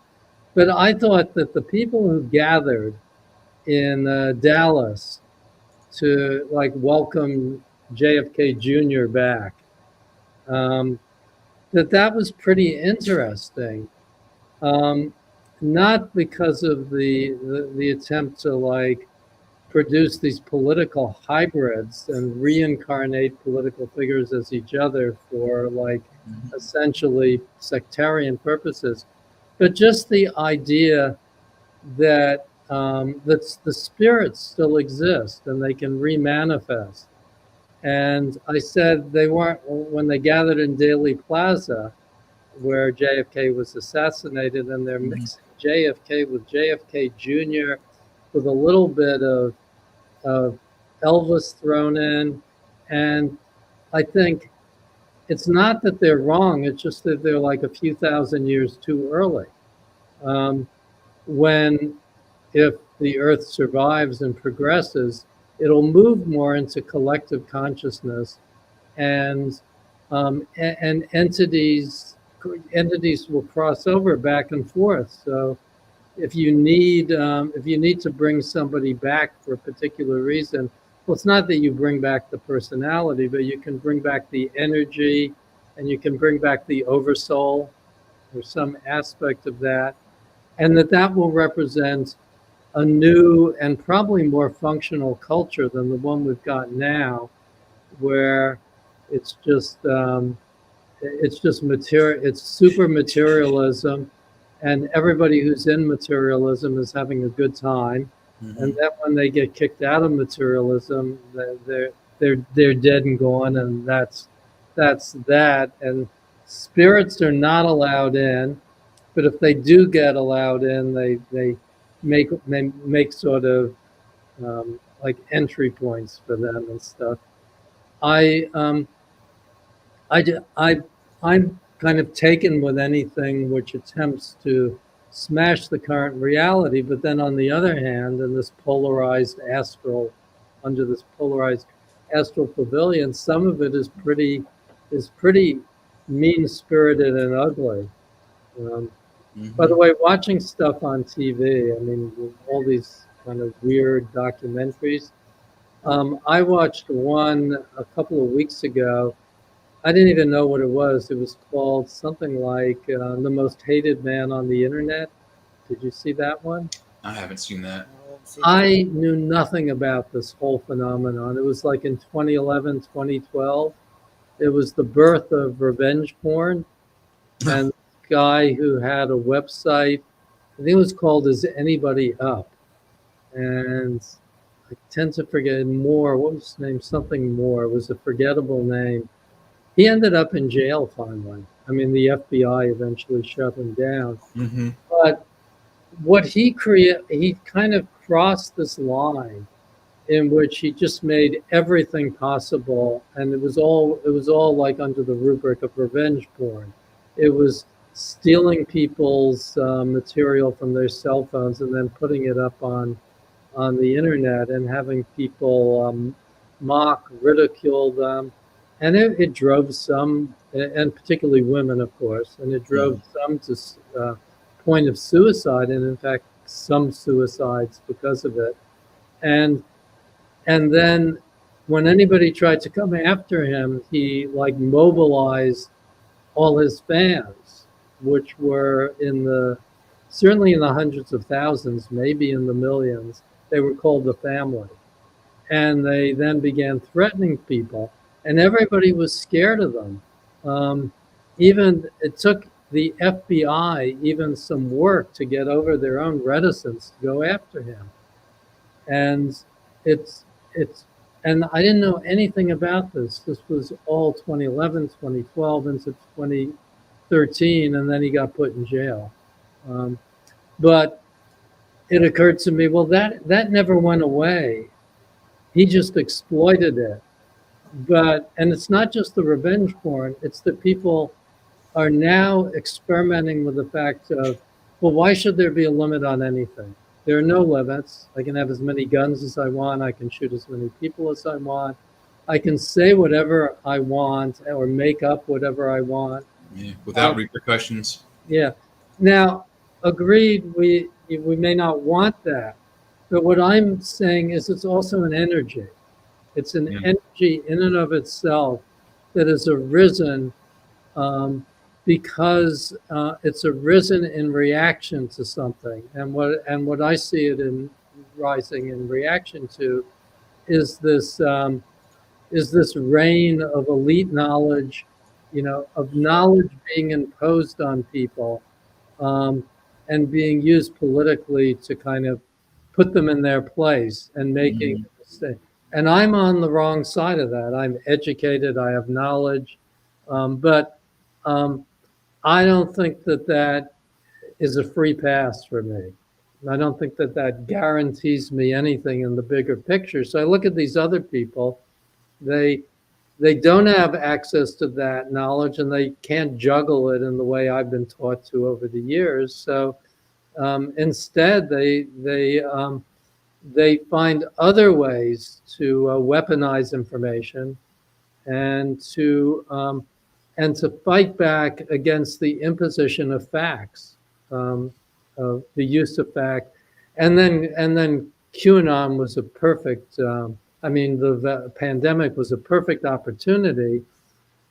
But I thought that the people who gathered in Dallas to welcome JFK Jr. back, that was pretty interesting. Not because of the attempt to produce these political hybrids and reincarnate political figures as each other for essentially sectarian purposes, but just the idea that the spirits still exist and they can remanifest. And I said they weren't, when they gathered in Daley Plaza, where JFK was assassinated, and they're mixing JFK with JFK Jr. with a little bit of Elvis thrown in. And I think it's not that they're wrong, it's just that they're like a few thousand years too early. If the Earth survives and progresses, it'll move more into collective consciousness, and entities will cross over back and forth. So if you need to bring somebody back for a particular reason, well, it's not that you bring back the personality, but you can bring back the energy, and you can bring back the oversoul or some aspect of that, and that will represent a new and probably more functional culture than the one we've got now, where it's just material. It's super materialism, and everybody who's in materialism is having a good time, And then when they get kicked out of materialism, they're dead and gone, and that's that. And spirits are not allowed in, but if they do get allowed in, they make sort of like entry points for them and stuff. I I, I'm kind of taken with anything which attempts to smash the current reality, but then on the other hand, in this polarized astral, under this polarized astral pavilion, some of it is pretty mean spirited and ugly. Um, By the way, watching stuff on TV, I mean, all these kind of weird documentaries. I watched one a couple of weeks ago. I didn't even know what it was. It was called something like The Most Hated Man on the Internet. Did you see that one? I haven't seen that. I knew nothing about this whole phenomenon. It was like in 2011, 2012. It was the birth of revenge porn. And this guy who had a website, I think it was called Is Anybody Up? And I tend to forget more. What was his name? Something more. It was a forgettable name. He ended up in jail finally. I mean, the FBI eventually shut him down. But what he kind of crossed this line in which he just made everything possible, and it was all like under the rubric of revenge porn. It was stealing people's material from their cell phones and then putting it up on the internet and having people mock, ridicule them. And it drove some, and particularly women, of course, and it drove some to point of suicide, and in fact, some suicides because of it. And then when anybody tried to come after him, he like mobilized all his fans, which were certainly in the hundreds of thousands, maybe in the millions. They were called the family. And they then began threatening people. And everybody was scared of them. Even it took the FBI even some work to get over their own reticence to go after him. And and I didn't know anything about this. This was all 2011, 2012 into 2013, and then he got put in jail. But it occurred to me, well, that never went away. He just exploited it. And it's not just the revenge porn, it's that people are now experimenting with the fact of, well, why should there be a limit on anything? There are no limits. I can have as many guns as I want. I can shoot as many people as I want. I can say whatever I want or make up whatever I want. Yeah, without repercussions. Yeah. Now, agreed, we may not want that. But what I'm saying is it's also an energy. It's an energy in and of itself that has arisen because it's arisen in reaction to something. And what I see it in rising in reaction to is this reign of elite knowledge, of knowledge being imposed on people and being used politically to kind of put them in their place and making a mistake. And I'm on the wrong side of that. I'm educated, I have knowledge, but I don't think that is a free pass for me. I don't think that guarantees me anything in the bigger picture. So I look at these other people, they don't have access to that knowledge and they can't juggle it in the way I've been taught to over the years. So instead, they find other ways to weaponize information and to fight back against the imposition of facts, of the use of fact, and then QAnon was a perfect. The pandemic was a perfect opportunity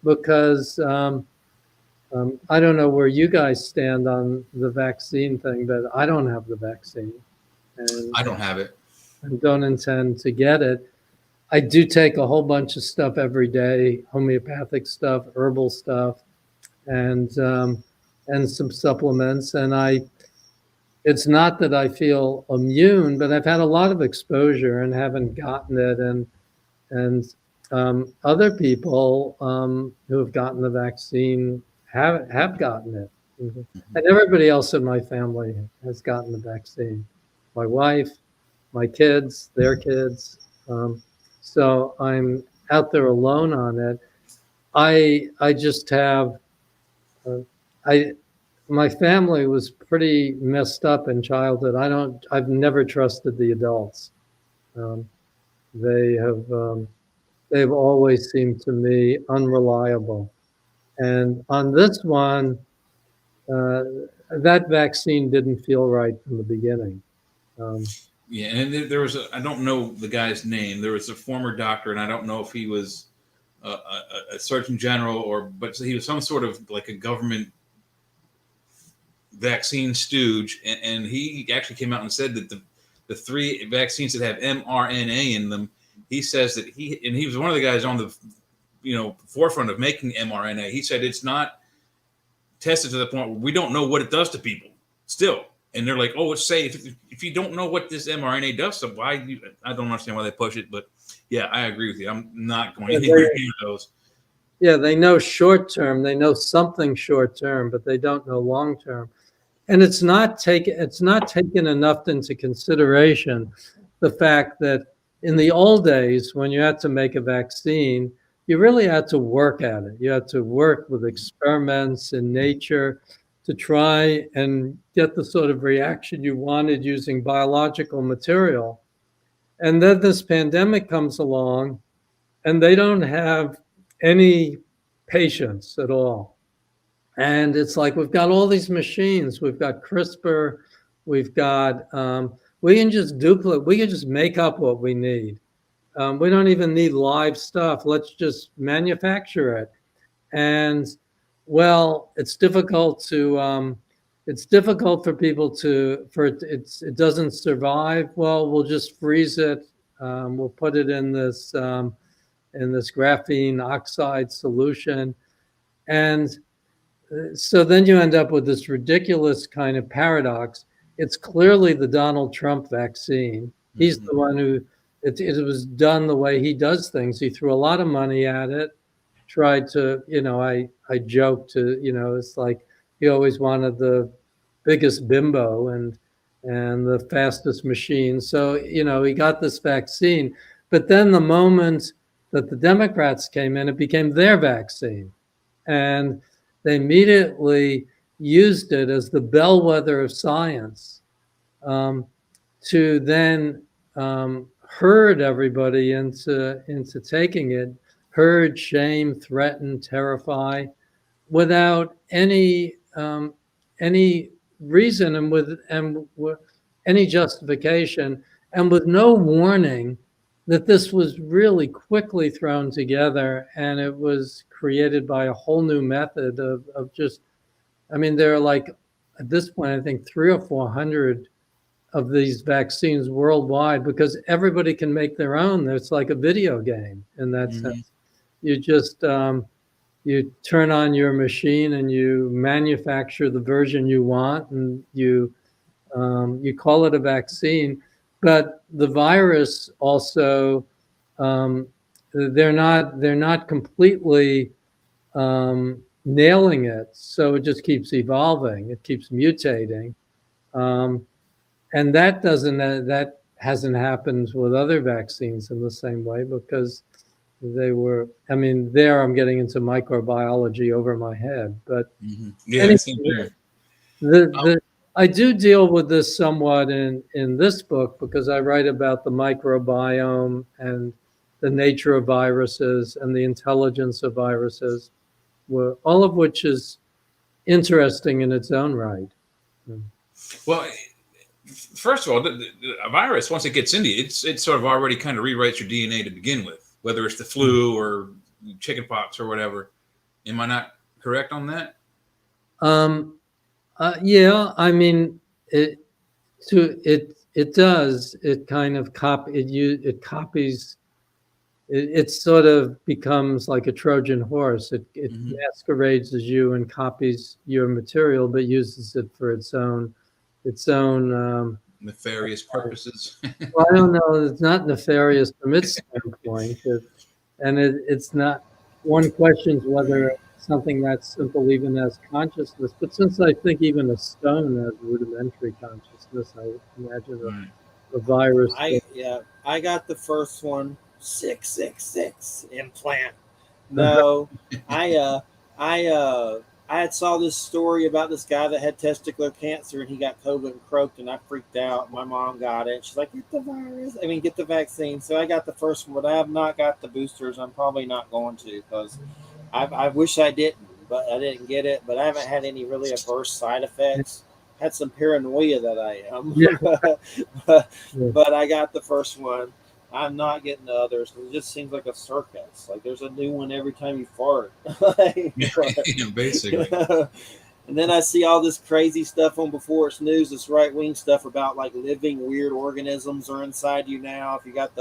because I don't know where you guys stand on the vaccine thing, but I don't have the vaccine. And I don't have it. And don't intend to get it. I do take a whole bunch of stuff every day, homeopathic stuff, herbal stuff, and some supplements. And it's not that I feel immune, but I've had a lot of exposure and haven't gotten it. And other people who have gotten the vaccine have gotten it. And everybody else in my family has gotten the vaccine. My wife, my kids, their kids. So I'm out there alone on it. I just have my family was pretty messed up in childhood. I've never trusted the adults. Um, they have they've always seemed to me unreliable. And on this one, that vaccine didn't feel right from the beginning. Yeah, and there was I don't know the guy's name. There was a former doctor, and I don't know if he was a surgeon general but he was some sort of like a government vaccine stooge, and he actually came out and said that the three vaccines that have mRNA in them, he says that he was one of the guys on the forefront of making mRNA. He said it's not tested to the point where we don't know what it does to people still. And they're like, oh, it's safe. If you don't know what this mRNA does, so I don't understand why they push it. But yeah, I agree with you. I'm not going anywhere near those. Yeah, they know short term. They know something short term, but they don't know long term. And it's not taken enough into consideration the fact that in the old days, when you had to make a vaccine, you really had to work at it. You had to work with experiments in nature to try and get the sort of reaction you wanted using biological material. And then this pandemic comes along, and they don't have any patience at all. And it's like, we've got all these machines. We've got CRISPR. We've got, we can just duplicate. We can just make up what we need. We don't even need live stuff. Let's just manufacture it. And well, it's difficult for people it doesn't survive. Well, we'll just freeze it. We'll put it in this graphene oxide solution. And so then you end up with this ridiculous kind of paradox. It's clearly the Donald Trump vaccine. He's the one who, it was done the way he does things. He threw a lot of money at it, tried to, I joked to, it's like he always wanted the biggest bimbo and the fastest machine. So, he got this vaccine. But then the moment that the Democrats came in, it became their vaccine. And they immediately used it as the bellwether of science to then herd everybody into taking it, herd, shame, threaten, terrify, without any reason and with any justification, and with no warning that this was really quickly thrown together, and it was created by a whole new method of just, there are like, at this point, I think 300 or 400 of these vaccines worldwide, because everybody can make their own. It's like a video game in that sense. You just, you turn on your machine and you manufacture the version you want, and you call it a vaccine. But the virus also, they're not completely nailing it. So it just keeps evolving. It keeps mutating. And that hasn't happened with other vaccines in the same way, because there I'm getting into microbiology over my head. But anyway, I do deal with this somewhat in this book, because I write about the microbiome and the nature of viruses and the intelligence of viruses, all of which is interesting in its own right. Well, first of all, a virus, once it gets into you, it sort of already kind of rewrites your DNA to begin with, whether it's the flu or chickenpox or whatever. Am I not correct on that? Yeah, it does. It kind of it copies. It sort of becomes like a Trojan horse. It masquerades as you and copies your material, but uses it for its own its own nefarious purposes. well, I don't know. It's not nefarious from its standpoint, and it's not. One questions whether something that simple even has consciousness. But since I think even a stone has rudimentary consciousness, I would imagine Right. a virus. I got the first one, 666 implant. No, I uh I had saw this story about this guy that had testicular cancer and he got COVID and croaked, and I freaked out. My mom got it. She's like, get the virus. I mean, get the vaccine. So I got the first one, but I have not got the boosters. I'm probably not going to because I wish I didn't, but I didn't get it. But I haven't had any really adverse side effects. Had some paranoia that I am, but I got the first one. I'm not getting the others. It just seems like a circus. Like there's a new one every time you fart. Basically. And then I see all this crazy stuff on Before It's News, this right wing stuff about like living weird organisms are inside you now. If you got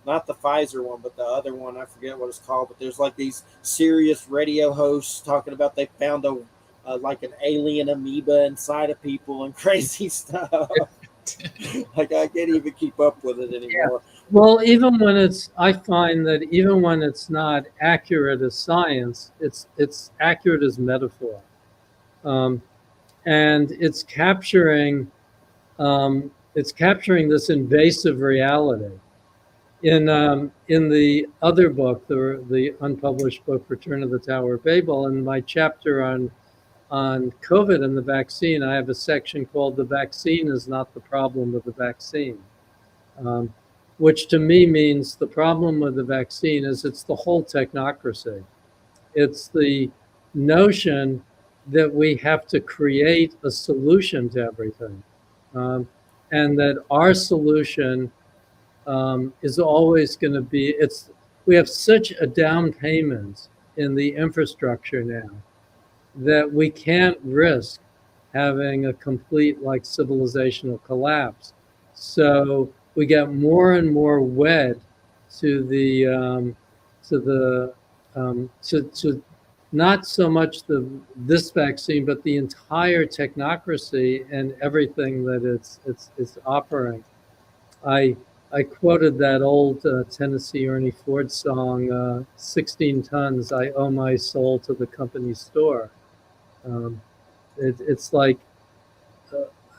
not the Pfizer one, but the other one, I forget what it's called. But there's like these serious radio hosts talking about they found like an alien amoeba inside of people and crazy stuff. Like I can't even keep up with it anymore. Yeah. Well, even when I find that even when it's not accurate as science, it's accurate as metaphor, and it's capturing this invasive reality. In the other book, the unpublished book, Return of the Tower of Babel, in my chapter on COVID and the vaccine, I have a section called "The Vaccine is Not the Problem with the Vaccine," which to me means the problem with the vaccine is it's the whole technocracy. It's the notion that we have to create a solution to everything, and that our solution is always going to be, we have such a down payment in the infrastructure now that we can't risk having a complete like civilizational collapse. So we get more and more wed to not so much this vaccine, but the entire technocracy and everything that it's offering. I quoted that old Tennessee Ernie Ford song, 16 tons, I owe my soul to the company store. It's like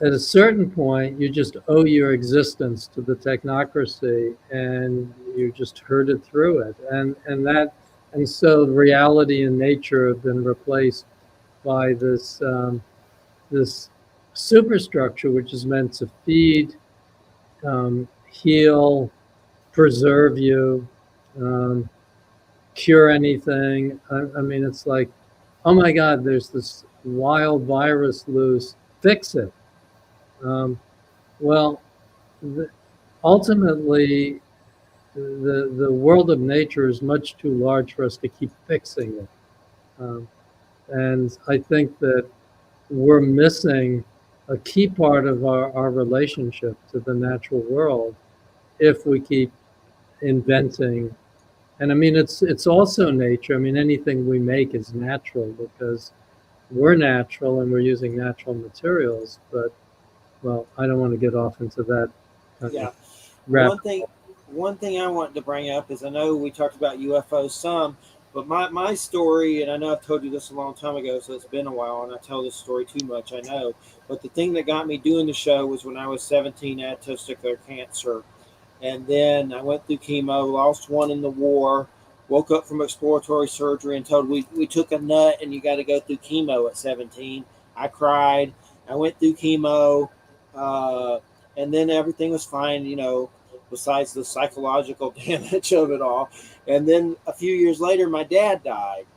at a certain point, you just owe your existence to the technocracy and you're just herded through it. And so reality and nature have been replaced by this superstructure, which is meant to feed, heal, preserve you, cure anything. I mean, it's like, oh my God, there's this wild virus loose, fix it. Ultimately, the world of nature is much too large for us to keep fixing it. And I think that we're missing a key part of our relationship to the natural world if we keep inventing. And I mean, it's also nature. I mean, anything we make is natural because we're natural and we're using natural materials. But, well, I don't want to get off into that. Yeah. One thing I want to bring up is I know we talked about UFOs some, but my story, and I know I've told you this a long time ago, so it's been a while, and I tell this story too much, I know. But the thing that got me doing the show was when I was 17, I had testicular cancer. And then I went through chemo, lost one in the war, woke up from exploratory surgery and told we took a nut and you got to go through chemo at 17. I cried. I went through chemo, and then everything was fine, besides the psychological damage of it all. And then a few years later, my dad died.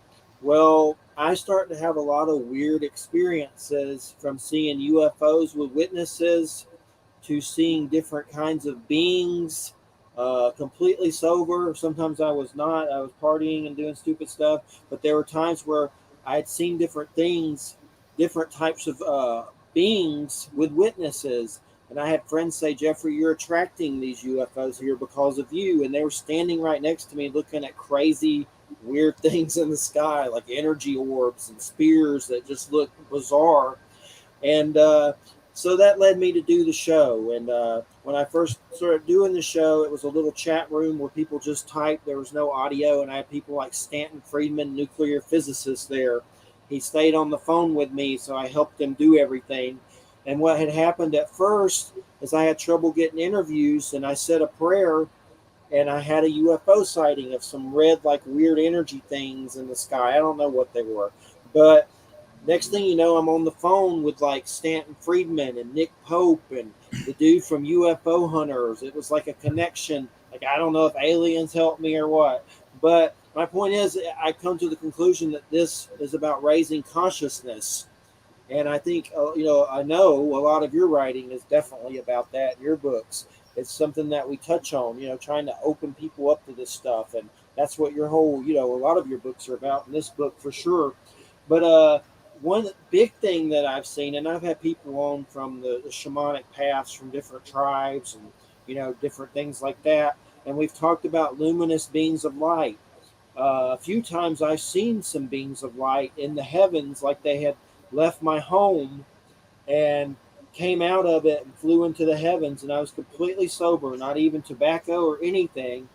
Well, I started to have a lot of weird experiences, from seeing UFOs with witnesses to seeing different kinds of beings, completely sober. Sometimes I was not. I was partying and doing stupid stuff. But there were times where I had seen different things, different types of beings with witnesses. And I had friends say, Jeffrey, you're attracting these UFOs here because of you. And they were standing right next to me looking at crazy, weird things in the sky, like energy orbs and spears that just looked bizarre. And so that led me to do the show. And when I first started doing the show, it was a little chat room where people just typed. There was no audio, and I had people like Stanton Friedman, nuclear physicist, there. He stayed on the phone with me, so I helped him do everything. And what had happened at first is I had trouble getting interviews, and I said a prayer, and I had a UFO sighting of some red, like weird energy things in the sky. I don't know what they were, but next thing you know, I'm on the phone with like Stanton Friedman and Nick Pope and the dude from UFO Hunters. It was like a connection. Like, I don't know if aliens helped me or what. But my point is, I come to the conclusion that this is about raising consciousness. And I think, I know a lot of your writing is definitely about that in your books. It's something that we touch on, trying to open people up to this stuff. And that's what your whole, a lot of your books are about, in this book for sure. But one big thing that I've seen, and I've had people on from the shamanic paths from different tribes and, different things like that. And we've talked about luminous beings of light. A few times I've seen some beings of light in the heavens, like they had left my home and came out of it and flew into the heavens. And I was completely sober, not even tobacco or anything.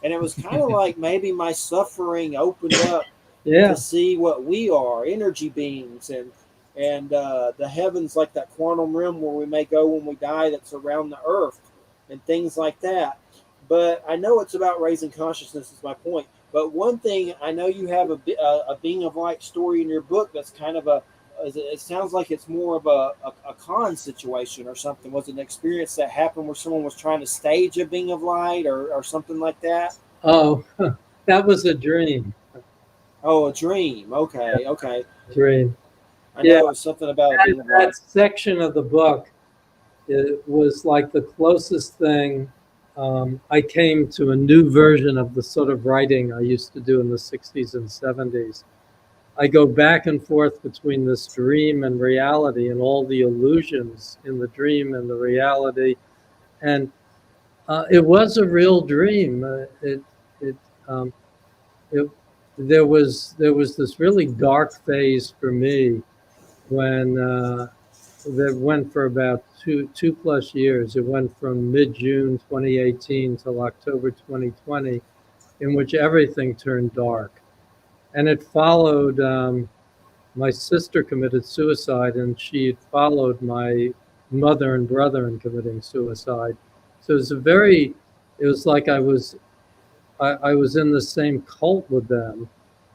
And it was kind of like maybe my suffering opened up to see what we are, energy beings, and the heavens, like that quantum realm where we may go when we die, that's around the earth, and things like that. But I know it's about raising consciousness, is my point. But one thing, I know you have a being of light story in your book that's kind of it sounds like it's more of a con situation or something. Was it an experience that happened where someone was trying to stage a being of light or something like that? Oh, that was a dream. Oh, a dream. Okay, okay. Dream. I know it was something about being of light. That section of the book, it was like the closest thing I came to a new version of the sort of writing I used to do in the 60s and 70s. I go back and forth between this dream and reality and all the illusions in the dream and the reality. And it was a real dream. There was this really dark phase for me when that went for about two plus years. It went from mid-June 2018 till October 2020, in which everything turned dark. And it followed, my sister committed suicide, and she had followed my mother and brother in committing suicide. So it was like I was in the same cult with them,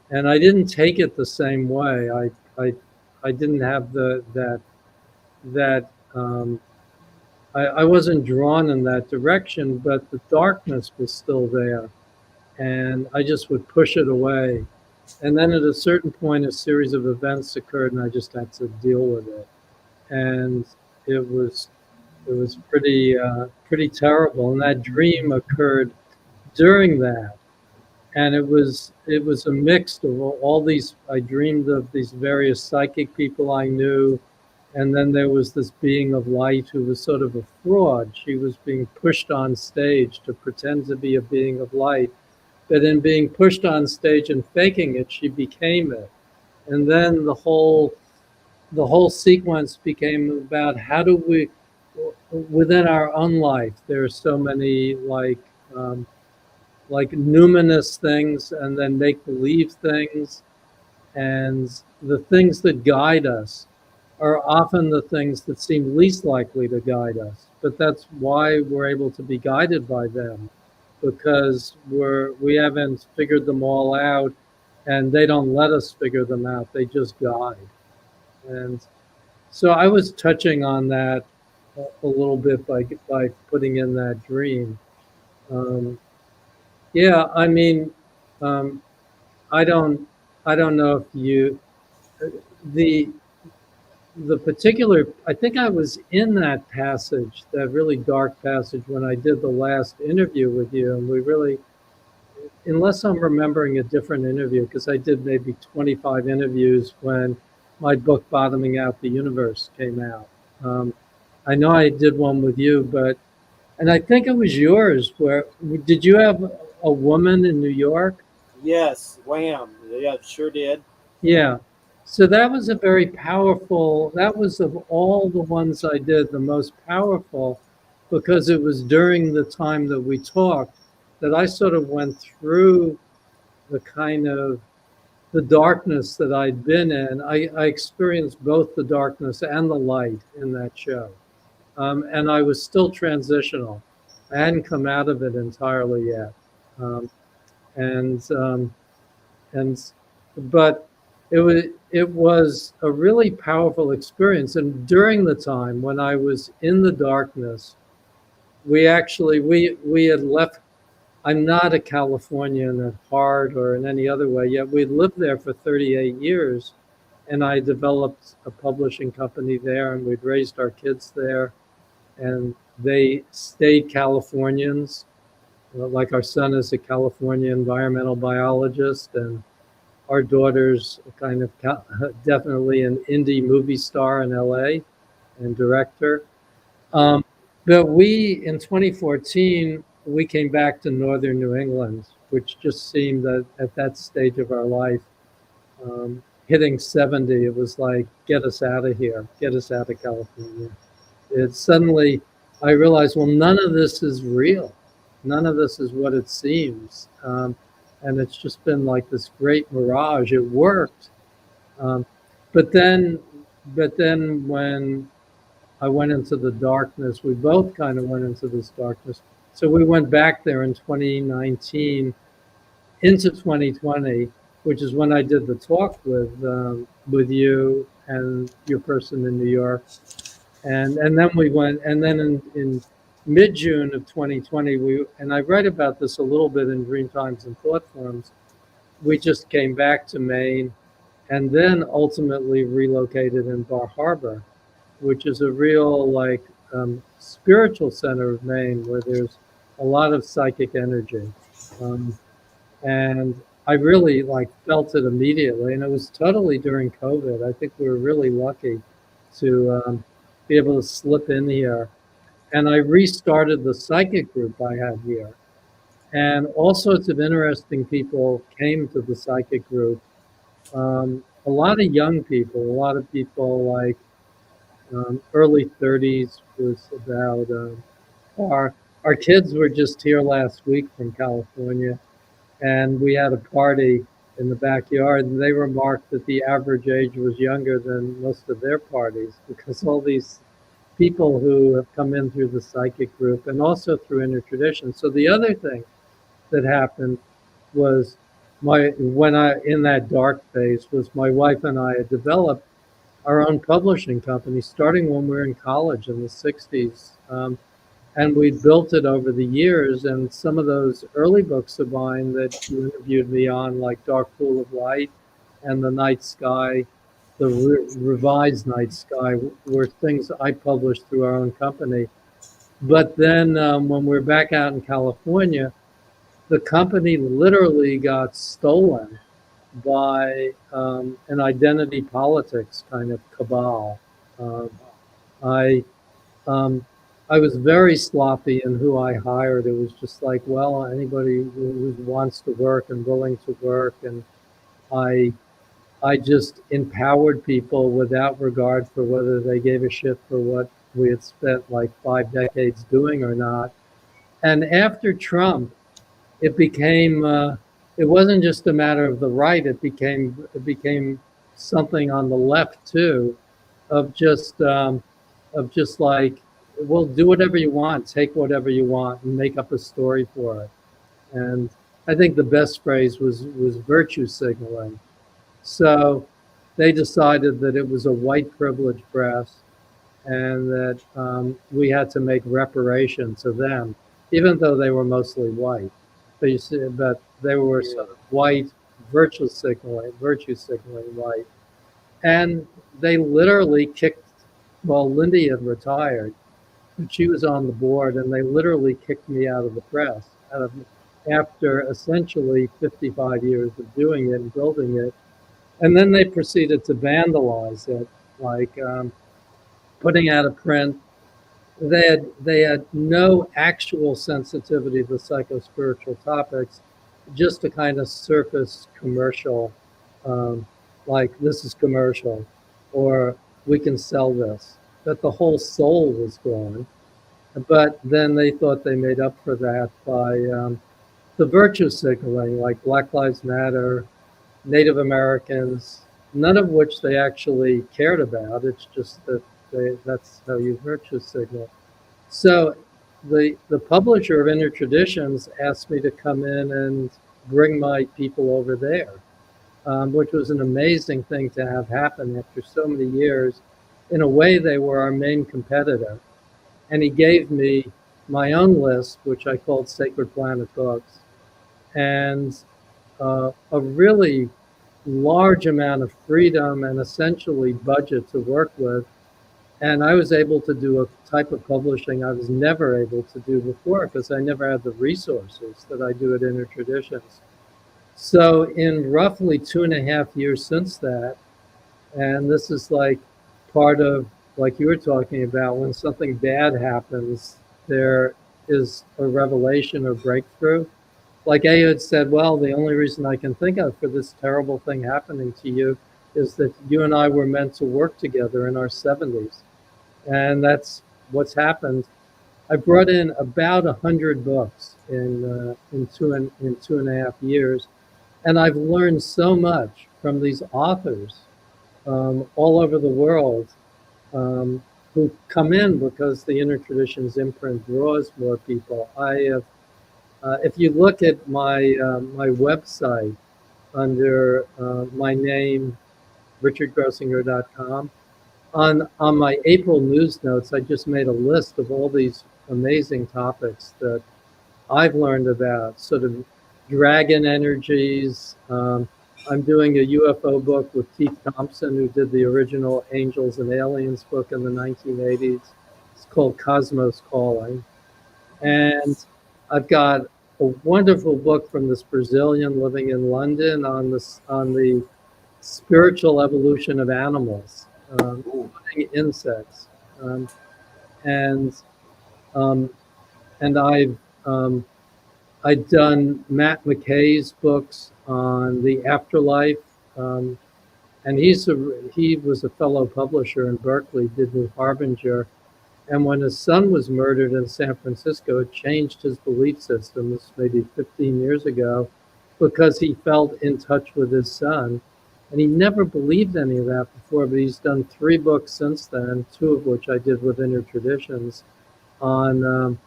and I didn't take it the same way. I didn't have I wasn't drawn in that direction, but the darkness was still there, and I just would push it away. And then at a certain point, a series of events occurred, and I just had to deal with it. And it was pretty terrible. And that dream occurred during that, and it was a mix of all these. I dreamed of these various psychic people I knew, and then there was this being of light who was sort of a fraud. She was being pushed on stage to pretend to be a being of light. But in being pushed on stage and faking it, she became it. And then the whole sequence became about how do we, within our own life, there are so many like numinous things and then make-believe things. And the things that guide us are often the things that seem least likely to guide us. But that's why we're able to be guided by them, because we haven't figured them all out, and they don't let us figure them out. They just guide. And so I was touching on that a little bit by putting in that dream. Yeah, I mean, I don't know if the particular, I think I was in that passage, that really dark passage, when I did the last interview with you, and we really, unless I'm remembering a different interview, because I did maybe 25 interviews when my book Bottoming Out the Universe came out. I know I did one with you, and I think it was yours. Did you have a woman in New York? Yes, Wham. Yeah, sure did. Yeah. So that was a very powerful, that was of all the ones I did, the most powerful, because it was during the time that we talked that I sort of went through the kind of the darkness that I'd been in. I experienced both the darkness and the light in that show. And I was still transitional. I hadn't come out of it entirely yet. Um, and and but it was a really powerful experience. And during the time when I was in the darkness, we had left. I'm not a Californian at heart or in any other way, yet we lived there for 38 years, and I developed a publishing company there, and we'd raised our kids there, and they stayed Californians. Like our son is a California environmental biologist, and our daughter's kind of definitely an indie movie star in LA and director. Um, but we, in 2014, we came back to northern New England, which just seemed that at that stage of our life, hitting 70, it was like, get us out of here, get us out of California. It suddenly, I realized, well, none of this is real. None of this is what it seems. And it's just been like this great mirage. It worked. Um, but then, but then when I went into the darkness, we both kind of went into this darkness. So we went back there in 2019 into 2020, which is when I did the talk with you and your person in New York. And then we went, and then in mid-June of 2020, and I write about this a little bit in Dreamtimes and Thoughtforms, we just came back to Maine and then ultimately relocated in Bar Harbor, which is a real like spiritual center of Maine where there's a lot of psychic energy. And I really like felt it immediately, and it was totally during COVID. I think we were really lucky to be able to slip in here. And I restarted the psychic group I had here. And all sorts of interesting people came to the psychic group. A lot of young people, a lot of people like early 30s was about our kids were just here last week from California, and we had a party in the backyard, and they remarked that the average age was younger than most of their parties because all these people who have come in through the psychic group and also through intertradition. So the other thing that happened was when I in that dark phase was my wife and I had developed our own publishing company starting when we were in college in the 60s. And we built it over the years. And some of those early books of mine that you interviewed me on, like Dark Pool of Light and The Night Sky, the revised Night Sky, were things I published through our own company. But then when we were back out in California, the company literally got stolen by an identity politics kind of cabal. I I was very sloppy in who I hired. It was just like, well, anybody who wants to work and willing to work, and I I just empowered people without regard for whether they gave a shit for what we had spent like 5 decades doing or not. And after Trump, it became it wasn't just a matter of the right. It became something on the left too, of just like, well, do whatever you want, take whatever you want, and make up a story for it. And I think the best phrase was virtue signaling. So they decided that it was a white privilege press, and that we had to make reparation to them, even though they were mostly white. But you see, but they were sort of white, virtue signaling white, and they literally kicked. Well, Lindy had retired, but she was on the board, and they literally kicked me out of the press, after essentially 55 years of doing it and building it. And then they proceeded to vandalize it, like putting out a print. They had no actual sensitivity to psychospiritual topics, just a kind of surface commercial, like this is commercial, or we can sell this, that the whole soul was gone. But then they thought they made up for that by the virtue signaling, like Black Lives Matter, Native Americans, none of which they actually cared about. It's just that that's how you virtue signal. So the publisher of Inner Traditions asked me to come in and bring my people over there, which was an amazing thing to have happen after so many years. In a way, they were our main competitor. And he gave me my own list, which I called Sacred Planet Books, and a really large amount of freedom and essentially budget to work with. And I was able to do a type of publishing I was never able to do before because I never had the resources that I do at Inner Traditions. So in roughly 2.5 years since that, and this is like part of, like you were talking about, when something bad happens, there is a revelation or breakthrough. Like Ehud said, well, the only reason I can think of for this terrible thing happening to you is that you and I were meant to work together in our 70s. And that's what's happened. I brought in about 100 books in 2.5 years. And I've learned so much from these authors all over the world who come in because the Inner Traditions imprint draws more people. If you look at my website under my name, richardgrossinger.com, on my April news notes, I just made a list of all these amazing topics that I've learned about, sort of dragon energies. I'm doing a UFO book with Keith Thompson, who did the original Angels and Aliens book in the 1980s. It's called Cosmos Calling. And I've got a wonderful book from this Brazilian living in London on the spiritual evolution of animals, including insects. And I've done Matt McKay's books on the afterlife, and he was a fellow publisher in Berkeley, did New Harbinger. And when his son was murdered in San Francisco, it changed his belief system. This maybe 15 years ago, because he felt in touch with his son. And he never believed any of that before, but he's done 3 books since then, 2 of which I did with Inner Traditions, on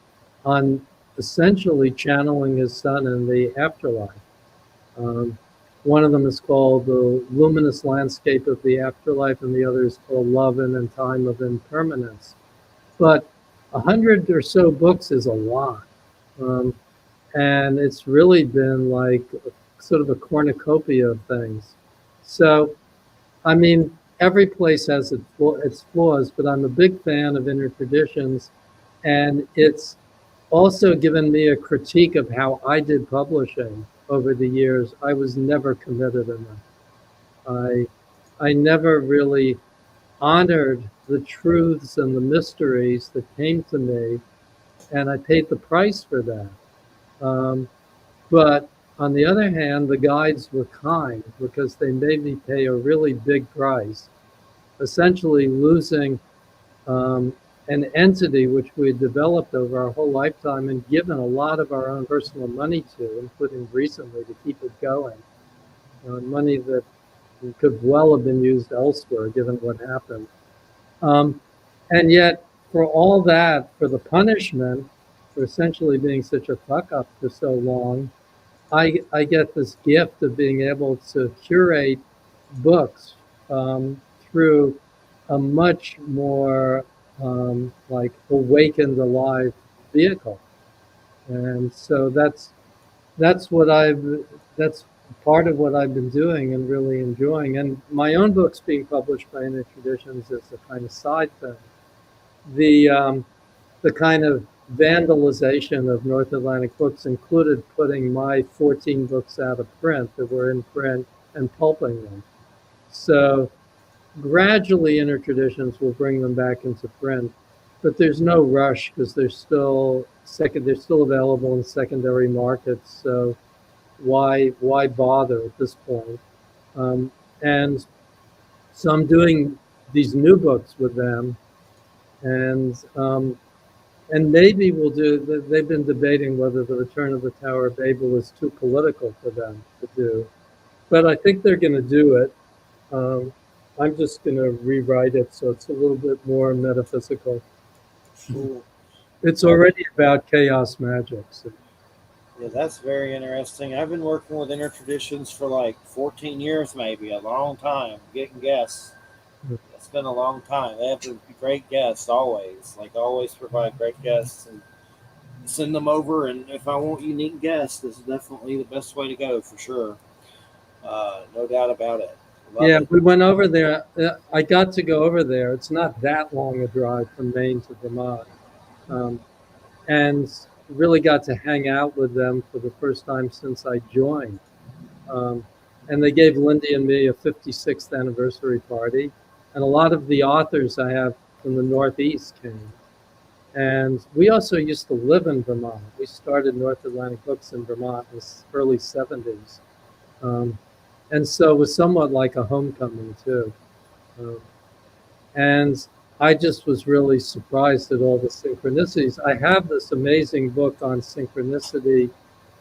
essentially channeling his son in the afterlife. One of them is called The Luminous Landscape of the Afterlife, and the other is called Love in a Time of Impermanence. But 100 or so books is a lot. And it's really been like sort of a cornucopia of things. So, I mean, every place has its flaws, but I'm a big fan of Inner Traditions. And it's also given me a critique of how I did publishing over the years. I was never committed enough. I never really honored the truths and the mysteries that came to me, and I paid the price for that. But on the other hand, the guides were kind because they made me pay a really big price, essentially losing an entity which we had developed over our whole lifetime and given a lot of our own personal money to, including recently, to keep it going. Money that could well have been used elsewhere, given what happened. And yet, for all that, for the punishment, for essentially being such a fuck up for so long, I get this gift of being able to curate books through a much more like awakened, alive vehicle. And so that's part of what I've been doing and really enjoying. And my own books being published by Inner Traditions is a kind of side thing. The kind of vandalization of North Atlantic Books included putting my 14 books out of print that were in print and pulping them. So gradually Inner Traditions will bring them back into print, but there's no rush because they're still available in secondary markets. So why bother at this point? And so I'm doing these new books with them, and maybe we'll do. They've been debating whether the Return of the Tower of Babel is too political for them to do, but I think they're going to do it. Um, I'm just going to rewrite it so it's a little bit more metaphysical. Cool. It's already about chaos magic. So. Yeah, that's very interesting. I've been working with Intertraditions for like 14 years, maybe a long time, getting guests. It's been a long time. They have great guests always. Like always provide great guests and send them over. And if I want unique guests, this is definitely the best way to go for sure. No doubt about it. Love Yeah, it. we went over there. I got to go over there. It's not that long a drive from Maine to Vermont, and really got to hang out with them for the first time since I joined. And they gave Lindy and me a 56th anniversary party, and a lot of the authors I have from the Northeast came. And we also used to live in Vermont. We started North Atlantic Books in Vermont in the early 70s. And so it was somewhat like a homecoming, too. And I just was really surprised at all the synchronicities. I have this amazing book on synchronicity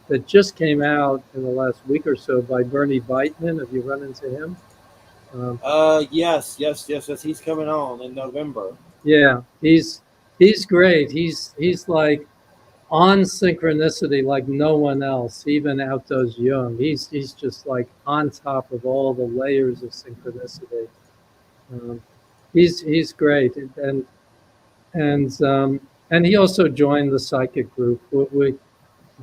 that just came out in the last week or so by Bernie Beitman. Have you run into him? Yes. He's coming on in November. Yeah, he's great. He's like on synchronicity like no one else, even outdoes Jung. He's just like on top of all the layers of synchronicity. He's great, and he also joined the psychic group.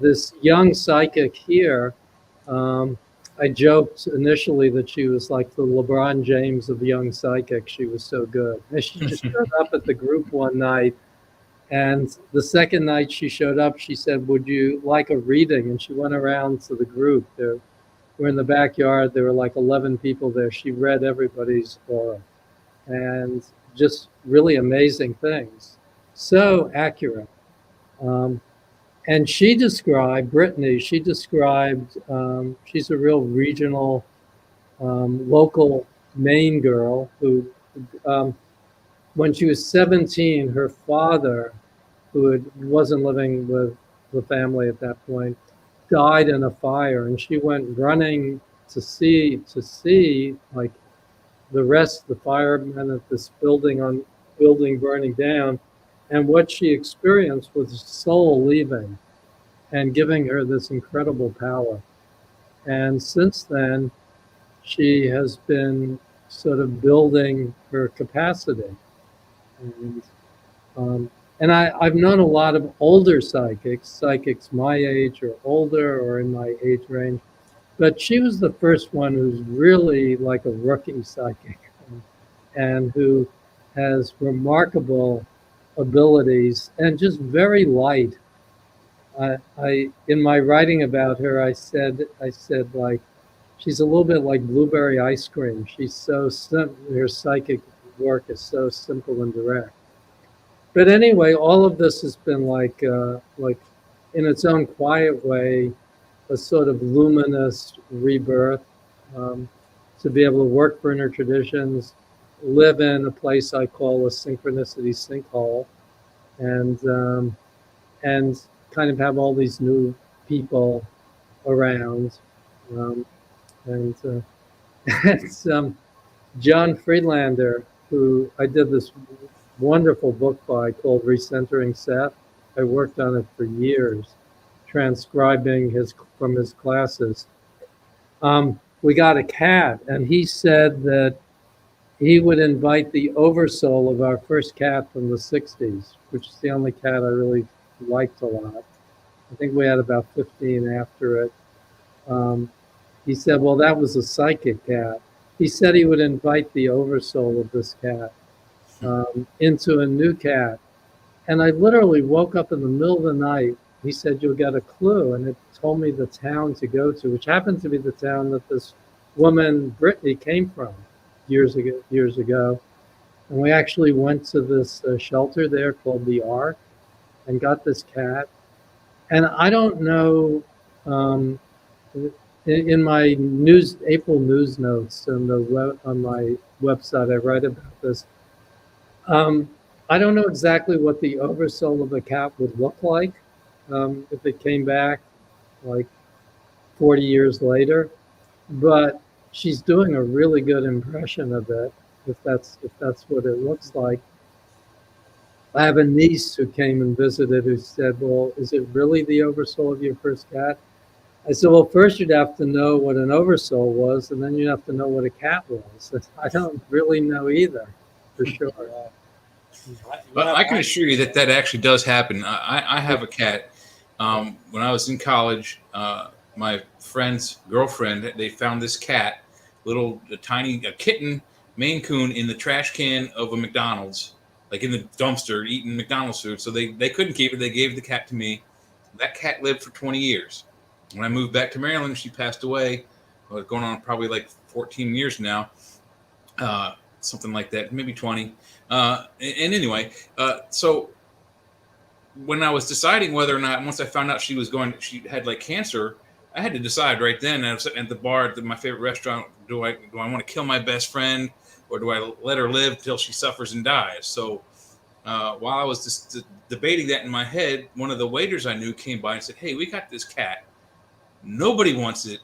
This young psychic here. I joked initially that she was like the LeBron James of young psychics. She was so good. And she just showed up at the group one night. And the second night she showed up, she said, "Would you like a reading?" And she went around to the group. We're in the backyard. There were like 11 people there. She read everybody's aura. And just really amazing things. So accurate. And she described, Brittany, she's a real regional, local Maine girl who, when she was 17, her father, who wasn't living with the family at that point, died in a fire. And she went running to see like the firemen at this building burning down. And what she experienced was soul leaving and giving her this incredible power. And since then, she has been sort of building her capacity. And I've known a lot of older psychics my age or older or in my age range, but she was the first one who's really like a rookie psychic and who has remarkable abilities and just very light. I in my writing about her, I said like she's a little bit like blueberry ice cream. She's so her psychic work is so simple and direct. But anyway, all of this has been like in its own quiet way, a sort of luminous rebirth. To be able to work for inner traditions, live in a place I call a synchronicity sinkhole, and kind of have all these new people around. And it's John Friedlander, who I did this wonderful book by called Recentering Seth. I worked on it for years, transcribing from his classes. We got a cat, and he said that he would invite the oversoul of our first cat from the 60s, which is the only cat I really liked a lot. I think we had about 15 after it. He said, well, that was a psychic cat. He said he would invite the oversoul of this cat into a new cat. And I literally woke up in the middle of the night. He said, you'll get a clue. And it told me the town to go to, which happened to be the town that this woman, Brittany, came from years ago. And we actually went to this shelter there called the Ark and got this cat. And I don't know, in my April news notes on on my website, I write about this. I don't know exactly what the oversoul of a cat would look like if it came back like 40 years later, but she's doing a really good impression of it. If that's what it looks like. I have a niece who came and visited who said, "Well, is it really the oversoul of your first cat?" I said, "Well, first you'd have to know what an oversoul was, and then you'd have to know what a cat was." I don't really know either, for sure. But I can assure you that that actually does happen. I have a cat. When I was in college, my friend's girlfriend, they found this cat, a kitten, Maine Coon, in the trash can of a McDonald's, like in the dumpster, eating McDonald's food. So they couldn't keep it. They gave the cat to me. That cat lived for 20 years. When I moved back to Maryland, she passed away. Well, going on probably like 14 years now, something like that, maybe 20. And anyway, so when I was deciding whether or not, once I found out she had like cancer, I had to decide right then. I was sitting at the bar at my favorite restaurant. Do I want to kill my best friend, or do I let her live till she suffers and dies? So while I was just debating that in my head, one of the waiters I knew came by and said, "Hey, we got this cat. Nobody wants it.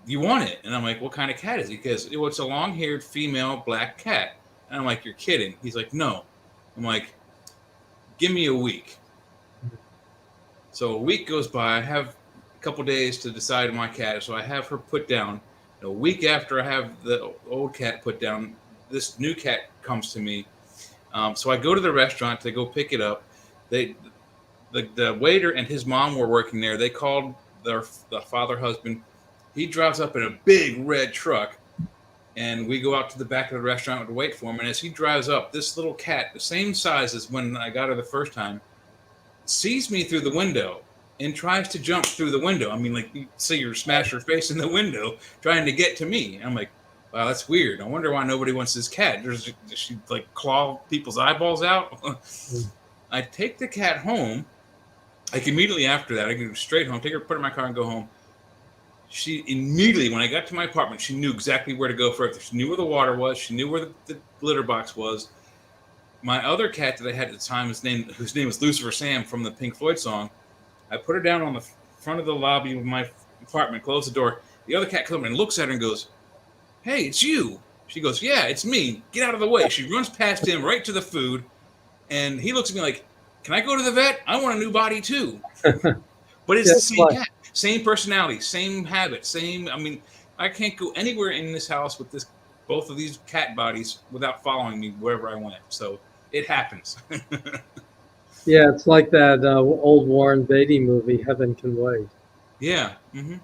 You want it?" And I'm like, "What kind of cat is it?" Because it's a long-haired female black cat. And I'm like, "You're kidding." He's like, "No." I'm like, "Give me a week." So a week goes by. I have a couple days to decide my cat. So I have her put down. A week after I have the old cat put down, this new cat comes to me. So I go to the restaurant to go pick it up. The waiter and his mom were working there. They called the father husband. He drives up in a big red truck, and we go out to the back of the restaurant to wait for him. And as he drives up, this little cat, the same size as when I got her the first time, sees me through the window and tries to jump through the window. I mean, like, you see her smash her face in the window trying to get to me. And I'm like, wow, that's weird. I wonder why nobody wants this cat. Does she like claw people's eyeballs out? I take the cat home. Like immediately after that, I go straight home, take her, put her in my car, and go home. She immediately, when I got to my apartment, she knew exactly where to go for everything. She knew where the water was. She knew where the litter box was. My other cat that I had at the time, whose name was Lucifer Sam from the Pink Floyd song, I put her down on the front of the lobby of my apartment, closed the door. The other cat comes and looks at her and goes, "Hey, it's you." She goes, "Yeah, it's me. Get out of the way." She runs past him right to the food, and he looks at me like, "Can I go to the vet? I want a new body too." But it's the same cat, same personality, same habit, same. I mean, I can't go anywhere in this house with both of these cat bodies without following me wherever I went. So it happens. Yeah, it's like that old Warren Beatty movie, Heaven Can Wait. Yeah. Mm-hmm.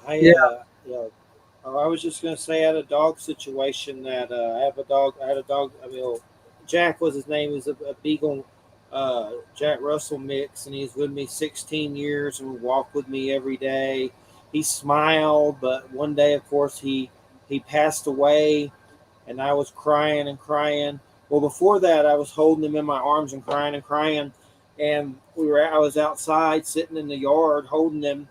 I was just going to say, I had a dog situation that I had a dog. I mean, Jack was his name. He was a beagle, Jack Russell mix, and he's with me 16 years and would walk with me every day. He smiled, but one day, of course, he passed away, and I was crying and crying. Well, before that, I was holding him in my arms and crying and crying, and I was outside sitting in the yard holding him,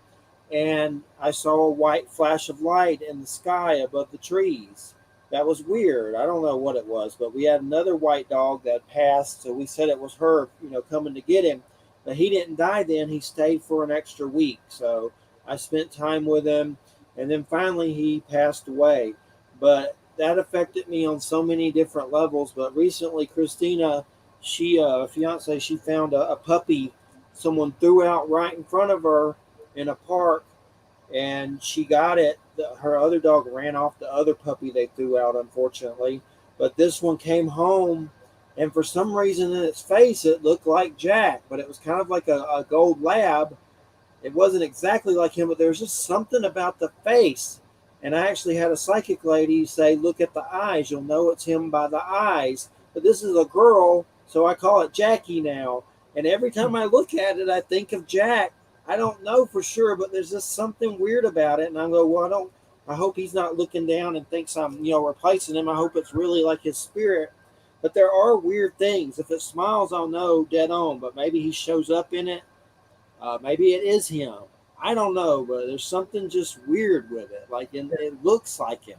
and I saw a white flash of light in the sky above the trees. That was weird. I don't know what it was, but we had another white dog that passed, so we said it was her, coming to get him. But he didn't die then. He stayed for an extra week. So I spent time with him, and then finally he passed away. But that affected me on so many different levels. But recently, Christina, fiance, she found a puppy someone threw out right in front of her in a park, and she got it. Her other dog ran off the other puppy they threw out, unfortunately. But this one came home, and for some reason in its face, it looked like Jack, but it was kind of like a gold lab. It wasn't exactly like him, but there was just something about the face. And I actually had a psychic lady say, "Look at the eyes. You'll know it's him by the eyes." But this is a girl, so I call it Jackie now. And every time I look at it, I think of Jack. I don't know for sure, but there's just something weird about it. And I go, well, I hope he's not looking down and thinks I'm, replacing him. I hope it's really like his spirit. But there are weird things. If it smiles, I'll know dead on. But maybe he shows up in it. Maybe it is him. I don't know, but there's something just weird with it. Like, it looks like him.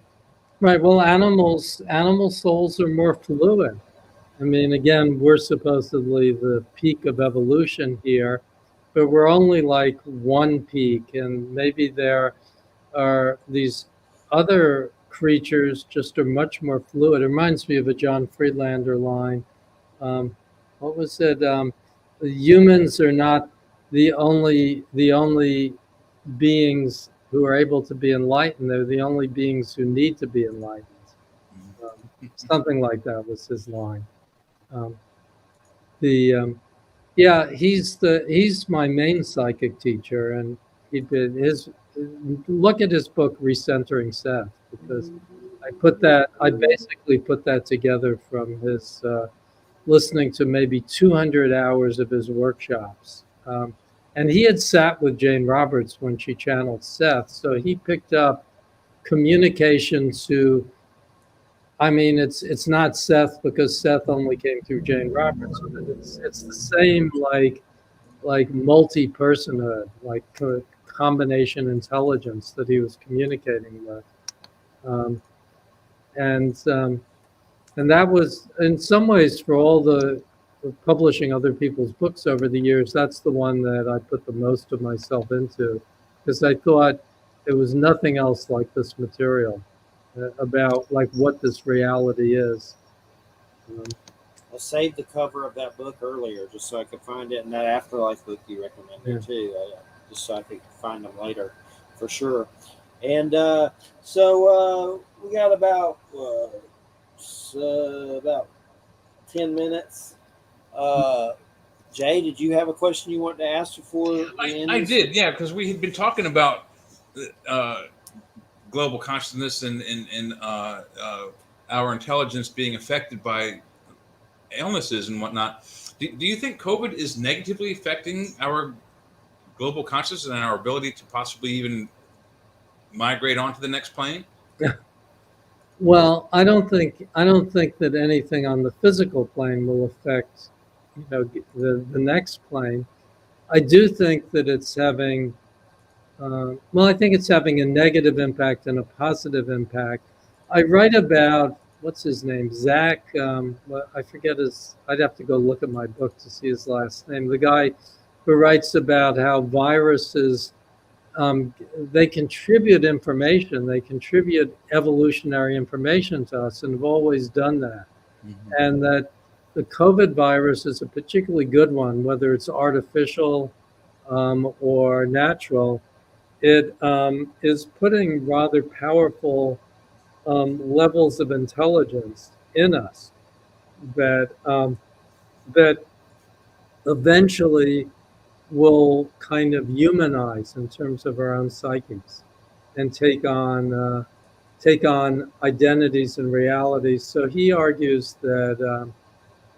Right. Well, animal souls are more fluid. I mean, again, we're supposedly the peak of evolution here, but we're only like one peak, and maybe there are these other creatures just are much more fluid. It reminds me of a John Friedlander line. What was it? Humans are not the only beings who are able to be enlightened. They're the only beings who need to be enlightened. Something like that was his line. Um, the Yeah, he's my main psychic teacher, and he did his look at his book Recentering Seth, because I basically put that together from his listening to maybe 200 hours of his workshops. And he had sat with Jane Roberts when she channeled Seth, so he picked up communication to. I mean, it's not Seth because Seth only came through Jane Roberts, but it's the same like multi-personhood, like combination intelligence that he was communicating with, um, and um, and that was in some ways for all the publishing other people's books over the years. That's the one that I put the most of myself into, because I thought it was nothing else like this material about like what this reality is. Um, I saved the cover of that book earlier just so I could find it, and that Afterlife book you recommended too, just so I could find them later for sure. And so we got about 10 minutes. Jay, did you have a question you wanted to ask before we end? I did, yeah, because we had been talking about global consciousness and our intelligence being affected by illnesses and whatnot. Do you think COVID is negatively affecting our global consciousness and our ability to possibly even migrate onto the next plane? Well, I don't think that anything on the physical plane will affect, the next plane. I do think that it's having, I think it's having a negative impact and a positive impact. I write about what's his name, Zach. I forget his. I'd have to go look at my book to see his last name. The guy who writes about how viruses. They contribute information. They contribute evolutionary information to us, and have always done that. Mm-hmm. And that the COVID virus is a particularly good one, whether it's artificial or natural. It is putting rather powerful levels of intelligence in us that eventually will kind of humanize in terms of our own psyches and take on identities and realities. So he argues that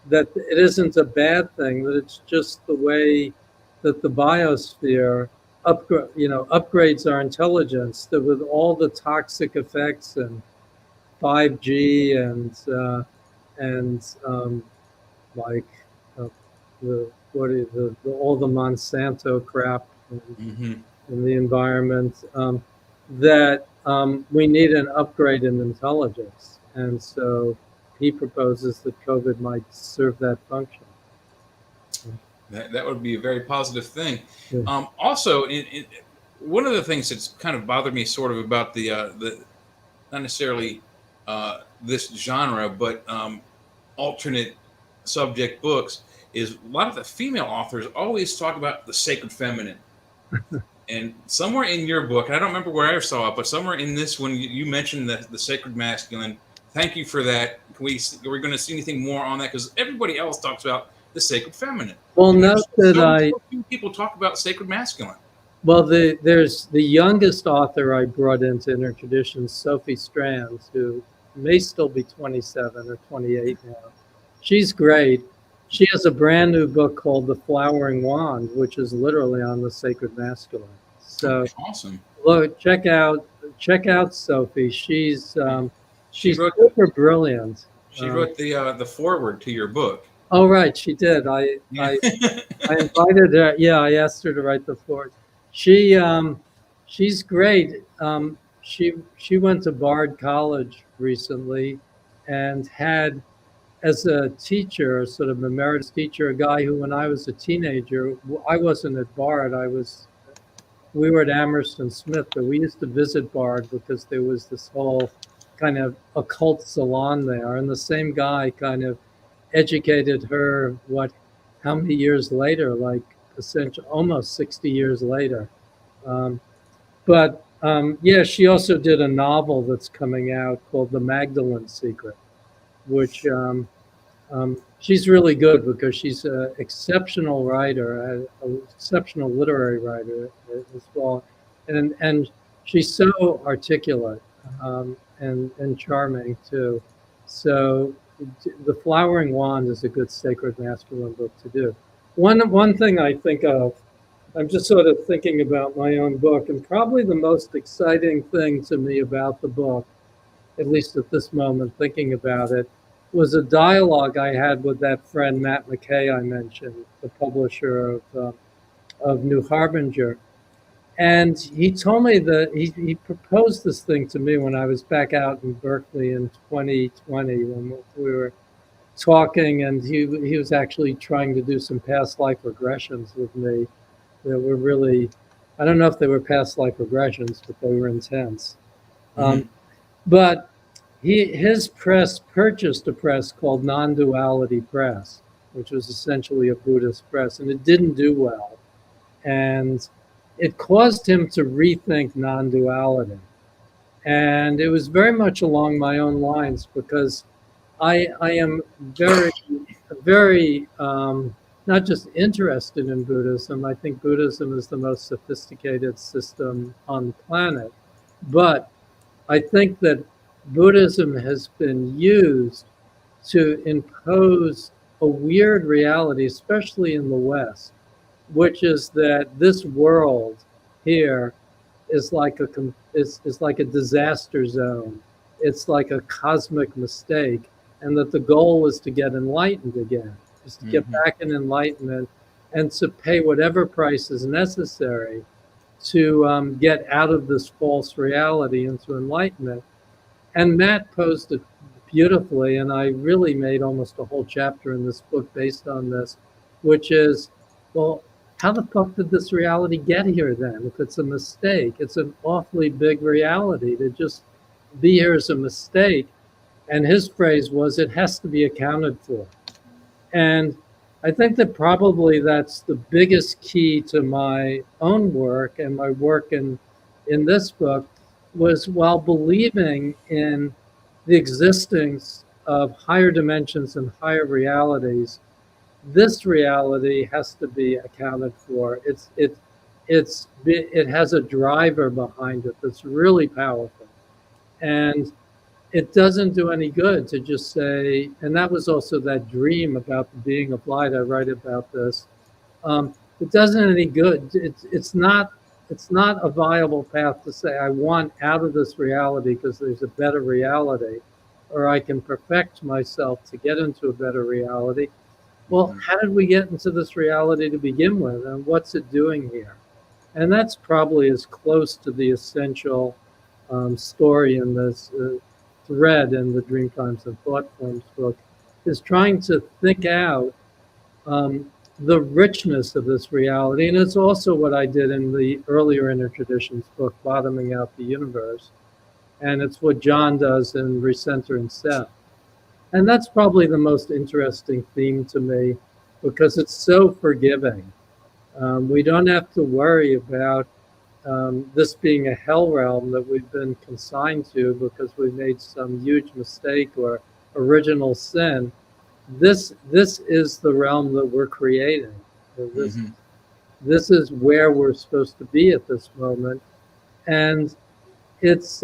that it isn't a bad thing, that it's just the way that the biosphere upgrades our intelligence, that with all the toxic effects and 5G and like all the Monsanto crap in the environment, that we need an upgrade in intelligence, and so he proposes that COVID might serve that function. That would be a very positive thing. Yeah. Also, one of the things that's kind of bothered me sort of about the not necessarily this genre, but alternate subject books, is a lot of the female authors always talk about the sacred feminine. And somewhere in your book, I don't remember where I saw it, but somewhere in this one, you mentioned the sacred masculine. Thank you for that. Are we going to see anything more on that? Because everybody else talks about the sacred feminine. Well, note that few people talk about sacred masculine. Well, there's the youngest author I brought into Inner Traditions, Sophie Strands, who may still be 27 or 28 now. She's great. She has a brand new book called The Flowering Wand, which is literally on the sacred masculine. So awesome. Look, check out Sophie. She's super brilliant. She wrote the foreword to your book. Oh, right, she did. I invited her. Yeah, I asked her to write the foreword. She she's great. She went to Bard College recently, and had as a teacher, sort of emeritus teacher, a guy who, when I was a teenager, I wasn't at Bard. We were at Amherst and Smith, but we used to visit Bard because there was this whole kind of occult salon there, and the same guy kind of educated her. How many years later? Like essentially almost 60 years later. Um, but yeah, she also did a novel that's coming out called The Magdalene Secret, which she's really good because she's an exceptional writer, an exceptional literary writer as well, and she's so articulate and charming too. So, The Flowering Wand is a good sacred masculine book to do. One thing I think of, I'm just sort of thinking about my own book, and probably the most exciting thing to me about the book, at least at this moment, thinking about it, was a dialogue I had with that friend Matt McKay I mentioned, the publisher of New Harbinger. And he told me that he proposed this thing to me when I was back out in Berkeley in 2020 when we were talking, and he was actually trying to do some past life regressions with me that were really, I don't know if they were past life regressions, but they were intense. Mhm. But his press purchased a press called Non-Duality Press, which was essentially a Buddhist press, and it didn't do well. And it caused him to rethink non-duality. And it was very much along my own lines because I am very not just interested in Buddhism. I think Buddhism is the most sophisticated system on the planet. But I think that Buddhism has been used to impose a weird reality, especially in the West, which is that this world here is like a disaster zone. It's like a cosmic mistake, and that the goal is to get enlightened again, is to get back in enlightenment, and to pay whatever price is necessary to get out of this false reality into enlightenment. And Matt posed it beautifully, and I really made almost a whole chapter in this book based on this, which is, well, how the fuck did this reality get here then? If it's a mistake, it's an awfully big reality. To just be here is a mistake. And his phrase was, it has to be accounted for. And I think that probably that's the biggest key to my own work and my work in this book, was while believing in the existence of higher dimensions and higher realities, this reality has to be accounted for. It has a driver behind it that's really powerful, and it doesn't do any good to just say. And that was also that dream about the being of light. I write about this. It doesn't any good. It's not a viable path to say I want out of this reality because there's a better reality, or I can perfect myself to get into a better reality. Well, how did we get into this reality to begin with, and what's it doing here? And that's probably as close to the essential story in this thread in the Dreamtimes and Thoughtforms book, is trying to think out the richness of this reality. And it's also what I did in the earlier Inner Traditions book, Bottoming Out the Universe. And it's what John does in Recenter and Seth. And that's probably the most interesting theme to me because it's so forgiving. We don't have to worry about this being a hell realm that we've been consigned to because we made some huge mistake or original sin. This is the realm that we're creating. This is where we're supposed to be at this moment. And it's,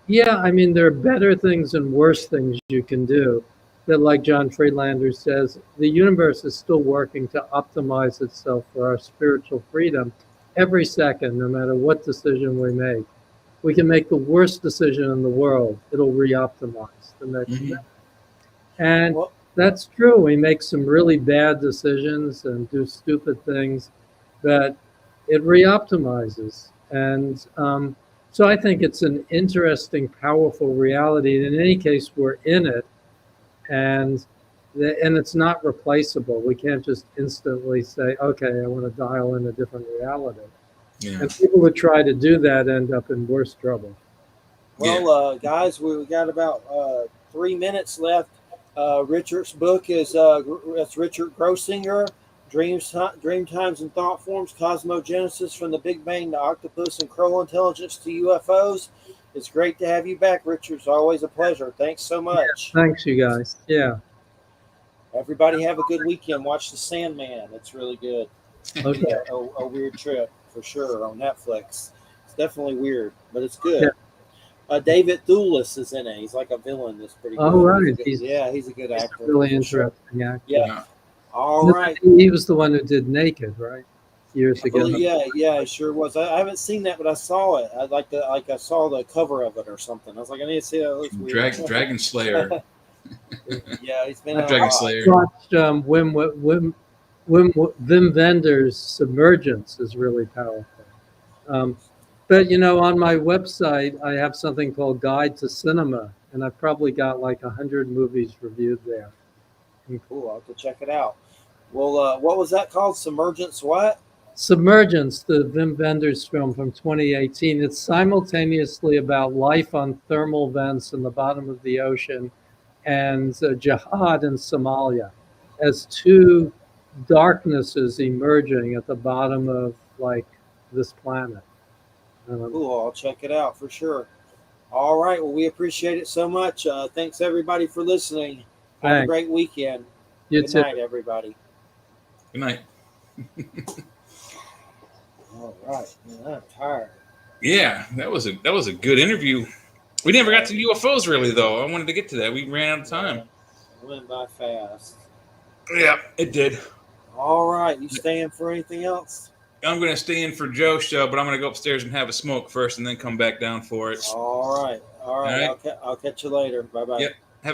yeah, I mean, there are better things and worse things you can do. That, like John Friedlander says, the universe is still working to optimize itself for our spiritual freedom every second, no matter what decision we make. We can make the worst decision in the world. It'll re-optimize the next minute. And that's true. We make some really bad decisions and do stupid things, but it reoptimizes. And so I think it's an interesting, powerful reality. And in any case, we're in it, and it's not replaceable. We can't just instantly say, okay, I want to dial in a different reality. Yeah. And people who try to do that end up in worse trouble. Well, guys, we got about 3 minutes left. Richard's book is that's Richard Grossinger, Dreamtimes and Thoughtforms, Cosmogenesis from the Big Bang to Octopus and Crow Intelligence to UFOs. It's great to have you back, Richard. It's always a pleasure. Thanks so much. Yeah, thanks, you guys. Yeah. Everybody have a good weekend. Watch The Sandman. It's really good. Okay. Yeah, a weird trip for sure on Netflix. It's definitely weird, but it's good. Yeah. David Thewlis is in it. He's like a villain. That's pretty good. Oh, right. He's a good actor. Really interesting actor. Yeah. All right. He was the one who did Naked, right? Years ago. Well, yeah, it sure was. I haven't seen that, but I saw it. I saw the cover of it or something. I was like, I need to see that. It looks weird. Dragon Slayer. Yeah, he's been Not Dragon Slayer. I watched Wim Wenders' Submergence is really powerful. But on my website, I have something called Guide to Cinema, and I've probably got like 100 movies reviewed there. Cool. I'll have to check it out. Well, what was that called? Submergence what? Submergence, the Wim Wenders film from 2018. It's simultaneously about life on thermal vents in the bottom of the ocean and jihad in Somalia as two darknesses emerging at the bottom of this planet. Cool. I'll check it out for sure. All right. Well, we appreciate it so much. Thanks everybody for listening. Have a great weekend. You Good too. night, everybody. Good night. All right. Man, I'm tired. Yeah, that was a good interview. We never got to UFOs really though. I wanted to get to that. We ran out of time. It went by fast. Yeah, it did. All right. You staying for anything else? I'm going to stay in for Joe's show, but I'm going to go upstairs and have a smoke first and then come back down for it. All right. All right. I'll catch you later. Bye-bye. Yep.